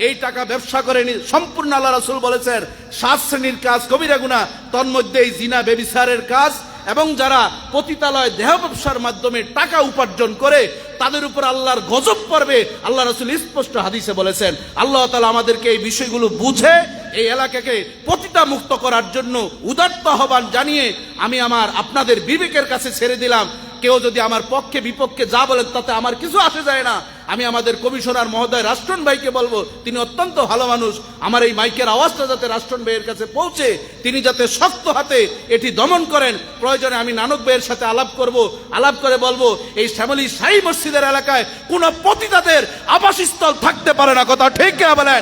এই টাকা ব্যবসা করে সম্পূর্ণ আল্লাহ রাসূল বলেছেন 7 শ্রেণীর কাজ কবিরা গুনাহ, তন্মধ্যে এই জিনা ব্যভিচারের কাজ এবং যারা পতিতালয় দেহ ব্যবসার মাধ্যমে টাকা উপার্জন করে তাদের উপর আল্লাহর গজব পড়বে। আল্লাহ রাসূল স্পষ্ট হাদিসে বলেছেন। আল্লাহ তাআলা আমাদেরকে এই বিষয়গুলো বুঝে এই এলাকাকে পতিতা মুক্ত করার জন্য উদাত্ত আহ্বান জানিয়ে আমি আপনাদের বিবেকের কাছে ছেড়ে দিলাম। কেউ যদি আমার পক্ষে বিপক্ষে যা বলেন তাতে আমার কিছু আসে যায় না। আমি আমাদের কমিশনার মহোদয় রাষ্ট্রন ভাইকে বলবো, তিনি অত্যন্ত ভালো মানুষ, আমার এই মাইকের আওয়াজটা যাতে রাষ্ট্রন ভাইয়ের কাছে পৌঁছে, তিনি যাতে শক্ত হাতে এটি দমন করেন। প্রয়োজনে আমি নানক ভাইয়ের সাথে আলাপ করব, আলাপ করে বলবো এই শ্যামলী শাহী মসজিদের এলাকায় কোন পতিতাদের আবাসস্থল থাকতে পারে না। কথা ঠিক কিনা বলেন?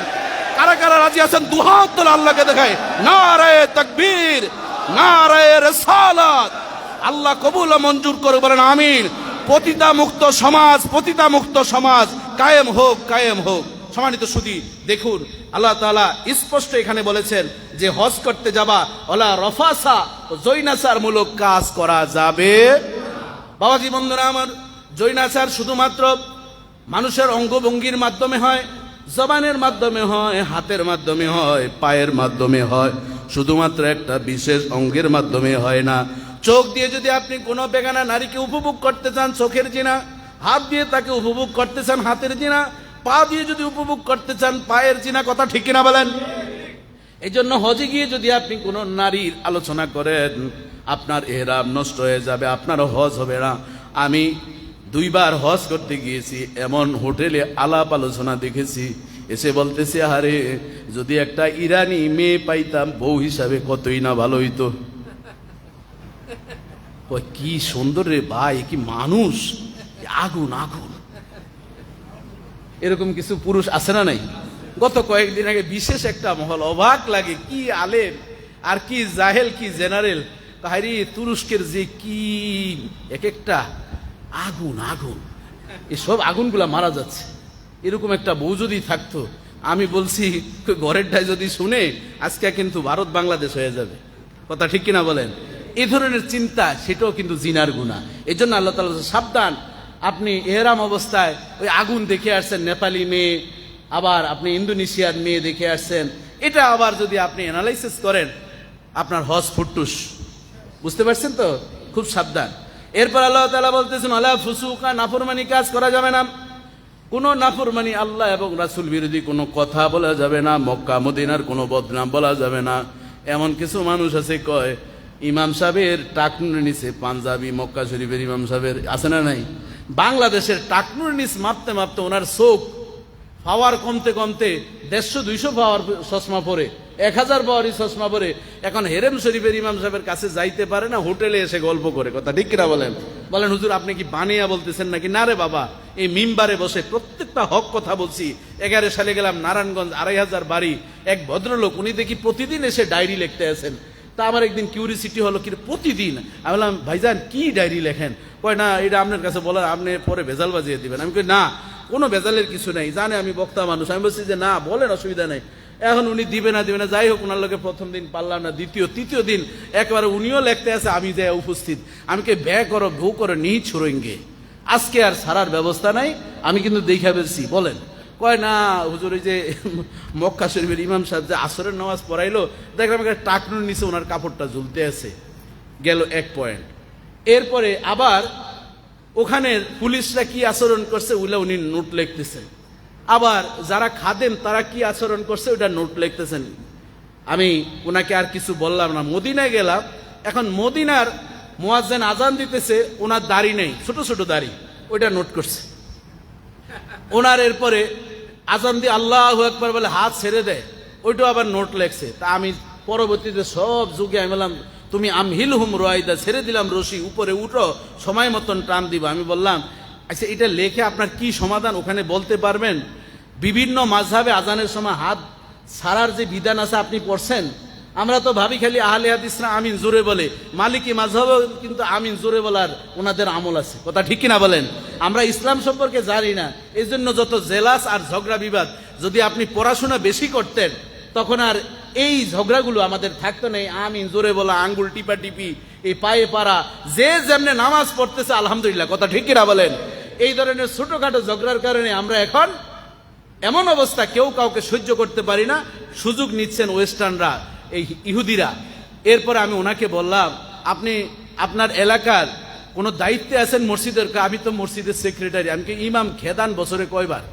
কারা কারা রাজি আছেন দুহাত তুলে আল্লাহকে দেখায় নারায়ে তাকবীর, নারায়ে রিসালাত। আল্লাহ কবুল ও মঞ্জুর করে বলেন আমিন। পতিতা মুক্ত সমাজ, পতিতা মুক্ত সমাজ কায়েম হোক, কায়েম হোক। সম্মানিত সুধী, দেখুন আল্লাহ তাআলা স্পষ্ট এখানে বলেছেন যে হজ করতে যাবা ওলা রফাসা জৈনাচার মূলক কাজ করা যাবে। বাবাজি বন্ধুরা আমার, জৈনাচার শুধুমাত্র মানুষের অঙ্গভঙ্গির মাধ্যমে হয়, জবানের মাধ্যমে হয়, হাতের মাধ্যমে হয়, পায়ের মাধ্যমে হয়, শুধুমাত্র একটা বিশেষ অঙ্গের মাধ্যমে হয় না। চোখ দিয়ে যদি আপনি কোনো বেগানা নারীকে উপভোগ করতে চান, চোখের জিনা, হাত দিয়ে তাকে উপভোগ করতে চান, হাতের জিনা, পা দিয়ে যদি উপভোগ করতে চান, পায়ের জিনা। কথা ঠিক কিনা বলেন? এই জন্য হজে গিয়ে যদি আপনি কোনো নারীর আলোচনা করেন, আপনার ইহরাম নষ্ট হয়ে যাবে, আপনারও হজ হবে না। আমি 2 বার হজ করতে গিয়েছি, এমন হোটেলে আলাপ আলোচনা দেখেছি, এসে বলতেছে আরে যদি একটা ইরানি মেয়ে পাইতাম বউ হিসাবে কতই না ভালো হইতো। কি সুন্দর রে ভাই, কি মানুষ, আগুন আগুন। এরকম কিছু পুরুষ আছে না নাই? গত কয়েকদিন আগে বিশেষ একটা মহল, অবাক লাগে, কি আলেম আর কি জাহেল, কি জেনারেল। কাহিরি তুরস্কের যে কি এক একটা আগুন আগুন, এসব আগুনগুলা মারা যাচ্ছে। এরকম একটা বউ যদি থাকতো, আমি বলছি ঘরেরটাই যদি শুনে আজকে কিন্তু ভারত বাংলাদেশ হয়ে যাবে। কথা ঠিক কিনা বলেন? এই ধরনের চিন্তা, সেটাও কিন্তু জিনার গুনাহ। এই জন্য আল্লাহ তাআলা সাবধান, আপনি এহরাম অবস্থায় ওই আগুন দেখে আসছেন, নেপালি মেয়ে, আবার আপনি ইন্দোনেশিয়ার মেয়ে দেখে আসছেন, এটা আবার যদি আপনি অ্যানালাইসিস করেন, আপনার হজ ফুটুস। বুঝতে পারছেন তো? খুব সাবধান। এরপর আল্লাহ তাআলা বলতেছেন আলা ফুসুকা, নাফরমানি কাজ করা যাবে না। কোনো নাফরমানি, আল্লাহ এবং রাসূল বিরোধী কোনো কথা বলা যাবে না, মক্কা মদিনার কোনো বদনাম বলা যাবে না। এমন কিছু মানুষ আছে কয় ইমাম সাহেবের টাকনুর নিচে পাঞ্জাবি, মক্কা শরীফের ইমাম সাহেবের আছে না নাই? বাংলাদেশের টাকনুর নিচ মাপতে মাপতে ওনার চোখ পাওয়ার কমতে কমতে 150-200 পাওয়ার চশমা পরে, 1000 পাওয়ারই চশমা পরে এখন হেরেম শরীফের ইমাম সাহেবের কাছে যাইতে পারে না, হোটেলে এসে গল্প করে। কথা ঠিক কিনা বলেন? বলেন হুজুর আপনি কি বানিয়া বলতেছেন নাকি? না রে বাবা, এই মিম্বারে বসে প্রত্যেকটা হক কথা বলছি। 11 সালে গেলাম নারায়ণগঞ্জ, 2500 বাড়ি, এক ভদ্রলোক, উনি দেখি প্রতিদিন এসে ডায়েরি লিখতে আছেন। তা আমার একদিন কিউরিসিটি হলো, কি প্রতিদিন? আমি বললাম ভাইজান কি ডায়েরি লেখেন? কয় না এটা আপনার কাছে বলার, আপনি পরে ভেজাল বাজিয়ে দিবেন। আমি কই না, কোনো ভেজালের কিছু নেই, জানে আমি বক্তা মানুষ। আমি বলছি যে না বলেন, অসুবিধা নেই। এখন উনি দিবে না যাই হোক, ওনার লোকে প্রথম দিন পারলাম না, দ্বিতীয় তৃতীয় দিন একবারে উনিও লিখতে আছে, আমি যাই উপস্থিত, আমি কে ব্যয় করো ভৌ করো নিহি ছুরঙ্গে, আজকে আর ছাড়ার ব্যবস্থা নাই, আমি কিন্তু দেখা পেয়েছি। বলেন, কয় না হুজুর, ওই যে মক্কা শরীফের ইমাম সাহেব যে আসরের নামাজ পড়াইলো, দেখলাম একটা টাকনুর নিচে ওনার কাপড়টা ঝুলতে আছে, গেল 1 পয়েন্ট। এরপরে আবার ওখানের পুলিশরা কি আচরণ করছে ওইটা উনি নোট লিখতেছেন, আবার যারা খাদেম তারা কি আচরণ করছে ওইটা নোট লিখতেছেন। আমি ওনাকে আর কিছু বললাম না। মদিনায় গেলাম, এখন মদিনার মুয়াজ্জিন আজান দিতেছে, ওনার দাড়ি নেই, ছোট ছোট দাড়ি, ওইটা নোট করছে। ওনার এরপরে আজান দিয়ে আল্লাহু আকবার বলে হাত ছেড়ে দেয়, ওইটাও আবার নোট লেখছে। তা আমি পরবর্তীতে সব যুগে আমি বললাম, তুমি আমহিল হুম রোয়াইদা, ছেড়ে দিলাম রশি, উপরে উঠো, সময় মতন টান দিবা। আমি বললাম, আচ্ছা এটা লেখে আপনার কি সমাধান ওখানে বলতে পারবেন? বিভিন্ন মাযহাবে আজানের সময় হাত ছাড়ার যে বিধান আছে আপনি পড়ছেন? আমরা তো ভাবি খালি আহলে হাদিসরা আমিন জোরে বলে, মালিকি মাযহাবে কিন্তু আমিন জোরে বলার ওনাদের আমল আছে। কথা ঠিক কিনা বলেন? আমরা ইসলাম সম্পর্কে জানি না, এই জন্য যত জেলাস আর ঝগড়া বিবাদ। যদি আপনি পড়াশোনা বেশি করতেন তখন আর এই ঝগড়াগুলো আমাদের থাকতো না। আমিন জোরে বলা, আঙ্গুল টিপা টিপি, এই পায়ে পারা, যে যেমনে নামাজ পড়তেছে আলহামদুলিল্লাহ। কথা ঠিক কিনা বলেন? এই ধরনের ছোটখাটো ঝগড়ার কারণে আমরা এখন এমন অবস্থা, কেউ কাউকে সহ্য করতে পারি না। সুযোগ নিচ্ছেন ওয়েস্টার্নরা, এই ইহুদিরা। এরপরে আমি ওনাকে বললাম, আপনি আপনার এলাকার কোনো দায়িত্বে আছেন মসজিদের? আমি তো মসজিদের সেক্রেটারি। আমি কি ইমাম খেদান বছরে কয়বার?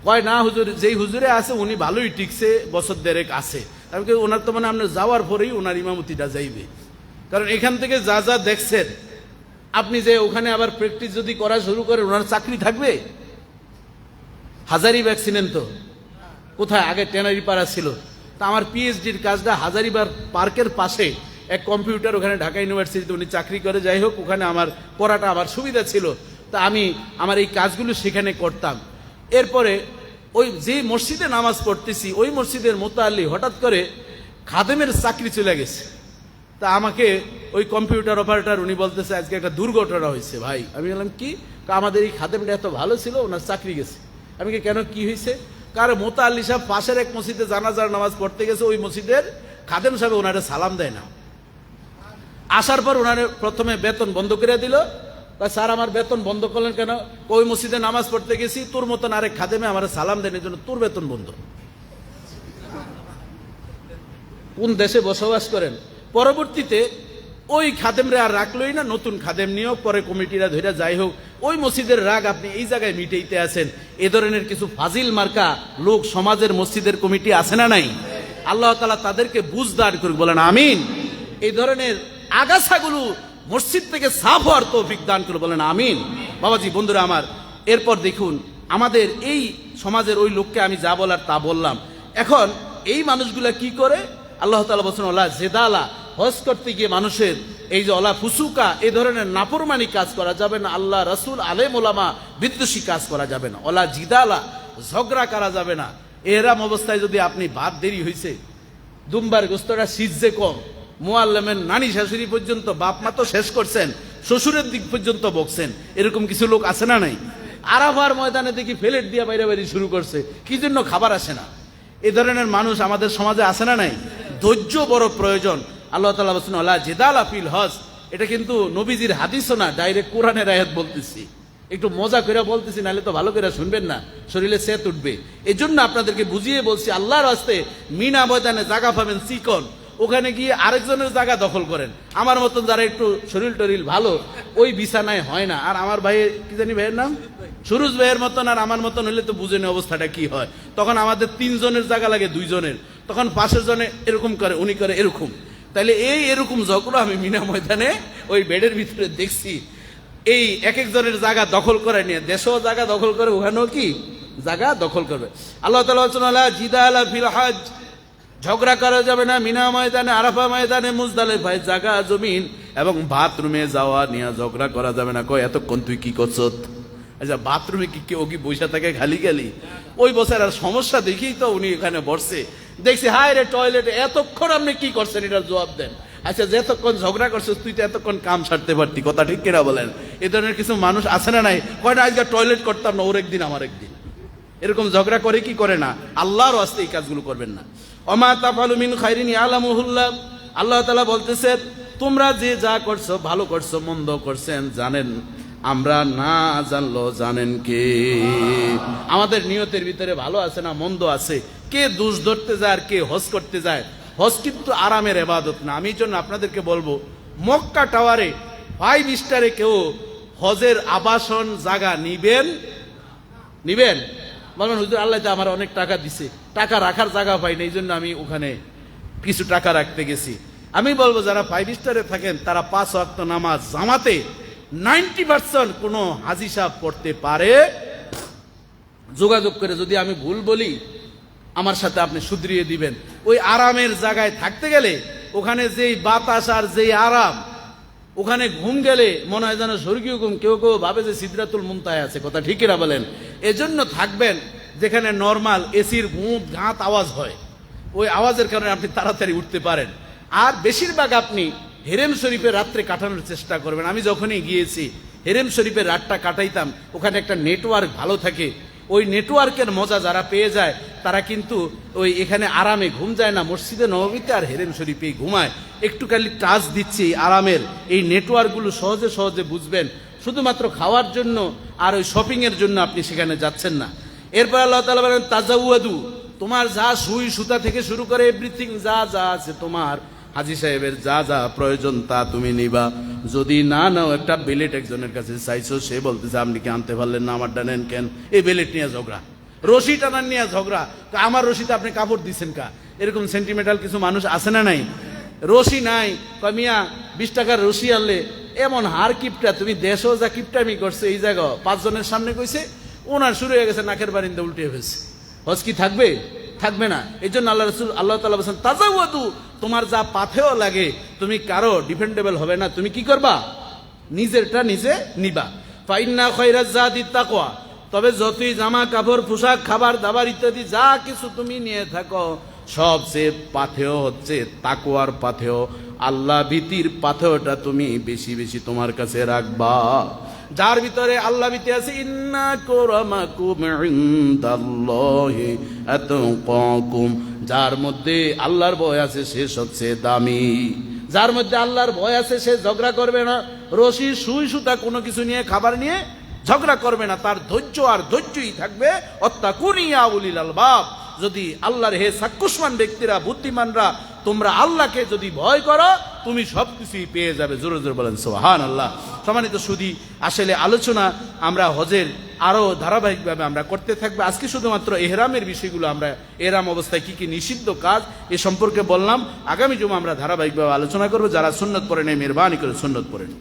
কয় না হুজুর, যেই হুজুরে আছে উনি ভালোই টিকছে, বছর দেড়েক আছে। আমি কি ওনার তো মানে আপনার যাওয়ার পরেই ওনার ইমামতিটা যাইবে, কারণ এখান থেকে যা যা দেখছেন আপনি, যে ওখানে আবার প্র্যাকটিস যদি করা শুরু করে ওনার চাকরি থাকবে? হাজারিবাগ চিনেন তো? কোথায় আগে টেনারি পাড়া ছিল। তা আমার পিএইচডির কাজটা হাজারিবাগ পার্কের পাশে এক কম্পিউটার, ওখানে ঢাকা ইউনিভার্সিটিতে উনি চাকরি করে। যাই হোক, ওখানে আমার পড়াটা আমার সুবিধা ছিল, তা আমি আমার এই কাজগুলো সেখানে করতাম। এরপরে ওই যে মসজিদে নামাজ পড়তেছি ওই মসজিদের মুতাল্লি হঠাৎ করে খাদেমের চাকরি চলে গেছে। তা আমাকে ওই কম্পিউটার অপারেটর উনি বলতেছে, আজকে একটা দুর্ঘটনা হয়েছে ভাই। আমি বললাম কি? আমাদের এই খাদেমটা এত ভালো ছিল, ওনার চাকরি গেছে। আমি কি কেন, কি হয়েছে? কারণ মুতাল্লি সাহেব পাশের এক মসজিদে জানাজার নামাজ পড়তে গেছে, ওই মসজিদের খাদেম সাহেব ওনারে সালাম দেয় না। আসার পর ওনারে প্রথমে বেতন বন্ধ করে দিল। স্যার আমার বেতন বন্ধ করলেন কেন? ওই মসজিদে নামাজ পড়তে গেছি, তোর মতন আরেক খাদেমে আমার সালাম দেন, এই জন্য তোর বেতন বন্ধ। কোন দেশে বসবাস করেন? পরবর্তীতে ওই খাদেমরে আর রাখলোই না, নতুন খাদেম নিয়োগ পরে কমিটিরা ধরে। যাই হোক, ওই মসজিদের রাগ আপনি এই জায়গায় মিটাইতে আছেন। এ ধরনের কিছু ফাজিল মার্কা লোক সমাজের মসজিদের কমিটি আছে না নাই? আল্লাহ তাআলা তাদেরকে বুঝ দান করুক, বলেন আমিন। এই ধরনের আগাছাগুলো মসজিদ থেকে সাফ হওয়ার তৌফিক দান করে, বলেন আমিন। বাবাজি, বন্ধুরা আমার, এরপর দেখুন আমাদের এই সমাজের ওই লোককে আমি যা বলার তা বললাম। এখন এই মানুষগুলা কি করে? আল্লাহ তাআলা বলেন, ওলা জেদালা, হজ করতে গিয়ে মানুষের এই যে অলা ফুসুকা, এই ধরনের নাফরমানি কাজ করা যাবে না। আল্লাহ রাসূল আলেম ওলামা বিদ্বেষী কাজ করা যাবে না। অলা জিদালা, ঝগড়া করা যাবে না। এরাম অবস্থায় যদি আপনি ভাত দেরি হয়েছে, দুম্বার গোস্তটা সিজে কম, মুআল্লিমের নানি শাশুড়ি পর্যন্ত, বাপ মা তো শেষ করছেন, শ্বশুরের দিক পর্যন্ত বকছেন, এরকম কিছু লোক আছে না নাই? আরাফার ময়দানে দেখি ফেলেট দিয়ে বাইরে বাইরে শুরু করছে, কি জন্য? খাবার আসে না। এ ধরনের মানুষ আমাদের সমাজে আছে না নাই? ধৈর্য বড় প্রয়োজন। আল্লাহ তাআলা বলেন, আল্লাহ জিদালা ফিল হজ। এটা কিন্তু নবীজির হাদিসও না, ডাইরেক্ট কোরআনের আয়াত বলতেছি। একটু মজা করে বলতেছি, নাহলে তো ভালো করে শুনবেন না, শরীরে সেত উঠবে। এই জন্য আপনাদেরকে বুঝিয়ে বলছি, আল্লাহর রাস্তায় মিনা ময়দানে জায়গা পাবেন চিকন, ওখানে গিয়ে আরেকজনের জায়গা দখল করেন। আমার মতন যারা একটু শরীর টরিল ভালো, ওই বিছানায় হয় না। আর আমার ভাইয়ের, কি জানি ভাইয়ের নাম, সুরুজ ভাইয়ের মতন আর আমার মতন হলে তো বুঝেনি অবস্থাটা কি হয়। তখন আমাদের 3 জনের জায়গা লাগে 2 জনের, তখন পাশের জনে এরকম করে, উনি করে এরকম। তাইলে এরকম ঝগড়া আমি মিনা ময়দানে ওই বেডের ভিতরে দেখছি। এই এক একজনের জায়গা দখল করে নিয়ে, দেশও জায়গা দখল করে, ওখানেও কি জায়গা দখল করবে। আল্লাহ তাআলা বলেন, আলা জিদালা ফিল হজ, ঝগড়া করা যাবে না মিনা ময়দানে, আরাফা ময়দানে, মুজদালিফায় জায়গা জমিন এবং বাথরুমে যাওয়া নিয়ে ঝগড়া করা যাবে না। কয় এতক্ষণ তুই কি করছত? আচ্ছা, বাথরুমে কি কেউ কি বসে থাকে খালি খালি? ওই বছর আর সমস্যা দেখেই তো উনি এখানে বসছে। দেখছি হায় রে টয়লেটে, এতক্ষণ আপনি কি করছেন এটার জবাব দেন। আচ্ছা, যে এতক্ষণ ঝগড়া করছিস তুই তো এতক্ষণ কাম সারতে পারতি। কথা ঠিক কিনা বলেন? এ ধরনের কিছু মানুষ আছে না নাই? কয় না আজকে টয়লেট করতাম না, ওর একদিন আমার একদিন। এরকম ঝগড়া করে কি করে না? আল্লাহর ওয়াস্তে এই কাজগুলো করবেন না। ওমা তাফআলু মিন খাইরিন ইয়ালামুহুল্লাহ, আল্লাহ তাআলা বলতেছেন তোমরা যে যা করছো, ভালো করছো মন্দ করছেন, জানেন আমরা, না জানলো জানেন কে? আমাদের নিয়তের ভিতরে ভালো আছে না মন্দ আছে, কে দোষ ধরতে যায় আর কে হজ করতে যায়? হজ কিন্তু আরামের ইবাদত না। আমি এই জন্য আপনাদেরকে বলবো, মক্কা টাওয়ারে 5 স্টারে কেউ হজের আবাসন জায়গা নিবেন? বলবেন হুজুর আল্লাহ তো আমার অনেক টাকা দিছে, টাকা রাখার জায়গা পাই না, এই জন্য আমি ওখানে কিছু টাকা রাখতে গেছি। আমি বলবো যারা 5 স্টারে থাকেন তারা 5 ওয়াক্ত নামাজ জামাতে 90% কোনো হাজি সাহেব পড়তে পারে। যোগাযোগ করে যদি আমি ভুল বলি আমার সাথে আপনি শুধরিয়ে দিবেন। ওই আরামের জায়গায় থাকতে গেলে ওখানে যেই বাতাস আর যেই আরাম, ওখানে ঘুম গেলে মনে হয় যেন স্বর্গীয় ঘুম। কেউ কেউ ভাবে যে সিদরাতুল মুনতাহা আছে, কথা ঠিক না বলেন? এজন্য থাকবেন যেখানে নরমাল এসির ঘুম ঘাত আওয়াজ হয়, ওই আওয়াজের কারণে আপনি তাড়াতাড়ি উঠতে পারেন। আর বেশিরভাগ আপনি হেরেম শরীফে রাত্রে কাটানোর চেষ্টা করবেন। আমি যখনই গিয়েছি হেরেম শরীফের রাতটা কাটাইতাম, ওখানে একটা নেটওয়ার্ক ভালো থাকে, ওই নেটওয়ার্কের মজা যারা পেয়ে যায় তারা কিন্তু ওই এখানে আরামে ঘুম যায় না, মসজিদে নববীতে আর হেরেম শরীফেই ঘুমায়। একটু খালি টাচ দিচ্ছি আরামের, এই নেটওয়ার্কগুলো সহজে সহজে বুঝবেন। শুধুমাত্র খাওয়ার জন্য আর ওই শপিংয়ের জন্য আপনি সেখানে যাচ্ছেন না। এরপর আল্লাহ তাআলা বলেন তাজাওয়াদু, তোমার যা সুই সুতা থেকে শুরু করে এভরিথিং যা যা আছে তোমার হাজী সাহেবের যা যা প্রয়োজন তা তুমি নিবা। যদি না নাও, একটা বেলেট একজনের কাছে চাইছো, সে বলতেছে আপনি কি আনতে পারলেন না, আমারটা নেন কেন? এই বেলেট নিয়ে ঝগড়া, রশি টানার নিয়ে ঝগড়া, আমার রশিতে আপনি কাপড় দিচ্ছেন কা? এরকম সেন্টিমেন্টাল কিছু মানুষ আছে না নাই? রশি নাই, কয় মিয়া 20 টাকার রশি আনলে এমন হার কিপটা, তুমি দেশও যা কিপটামি করছে, এই জায়গা 5 জনের সামনে কইছে, ওনার শুরু হয়ে গেছে নাকের বারিন্দা উল্টে ফেলছে। হজ কি থাকবে? থাকবে না। এই জন্য আল্লাহ তাআলা বলেছেন তাজাওয়াদু, তোমার যা পাথেও লাগে তুমি কারো ডিপেন্ডেবল হবে না, তুমি কি করবা? নিজেরটা নিজে নিবা। ফাইন্না খায়রাজ যাদিত তাকওয়া, তবে যতই জামা কাপড় পোশাক খাবার দাবার ইত্যাদি যা কিছু তুমি নিয়ে থাকো, সবচেয়ে পাথেয় হচ্ছে তাকওয়ার পাথেয়, আল্লাহ ভীতির পাথেয়টা তুমি বেশি বেশি তোমার কাছে রাখবা। যার ভিতরে আল্লাহ ভীতি আছে, ইন্না কুরামাকুম ইনদাল্লাহি আতকাকুম, যার মধ্যে আল্লাহর ভয় আছে সে সবচেয়ে দামি। যার মধ্যে আল্লাহর ভয় আছে সে ঝগড়া করবে না, রশি সুই সুতা কোনো কিছু নিয়ে খাবার নিয়ে ঝগড়া করবে না, তার ধৈর্য আর ধৈর্যই থাকবে। অত্তাকুনি ইয়া উলিল আলবাব, যদি আল্লাহর হে চাক্ষুষ্মান ব্যক্তিরা, বুদ্ধিমানরা, তোমরা আল্লাহকে যদি ভয় করো তুমি সবকিছুই পেয়ে যাবে। জোরে জোরে বলেন সুবহানাল্লাহ। সম্মানিত সুধী, আসলে আলোচনা আমরা হজের আরো ধারাবাহিকভাবে আমরা করতে থাকবো। আজকে শুধুমাত্র এহরামের বিষয়গুলো, আমরা এহরাম অবস্থায় কি কি নিষিদ্ধ কাজ এ সম্পর্কে বললাম। আগামী জুমা আমরা ধারাবাহিকভাবে আলোচনা করবো। যারা সুন্নত পড়ে নেই মেহরবানি করে সুন্নত পড়েন।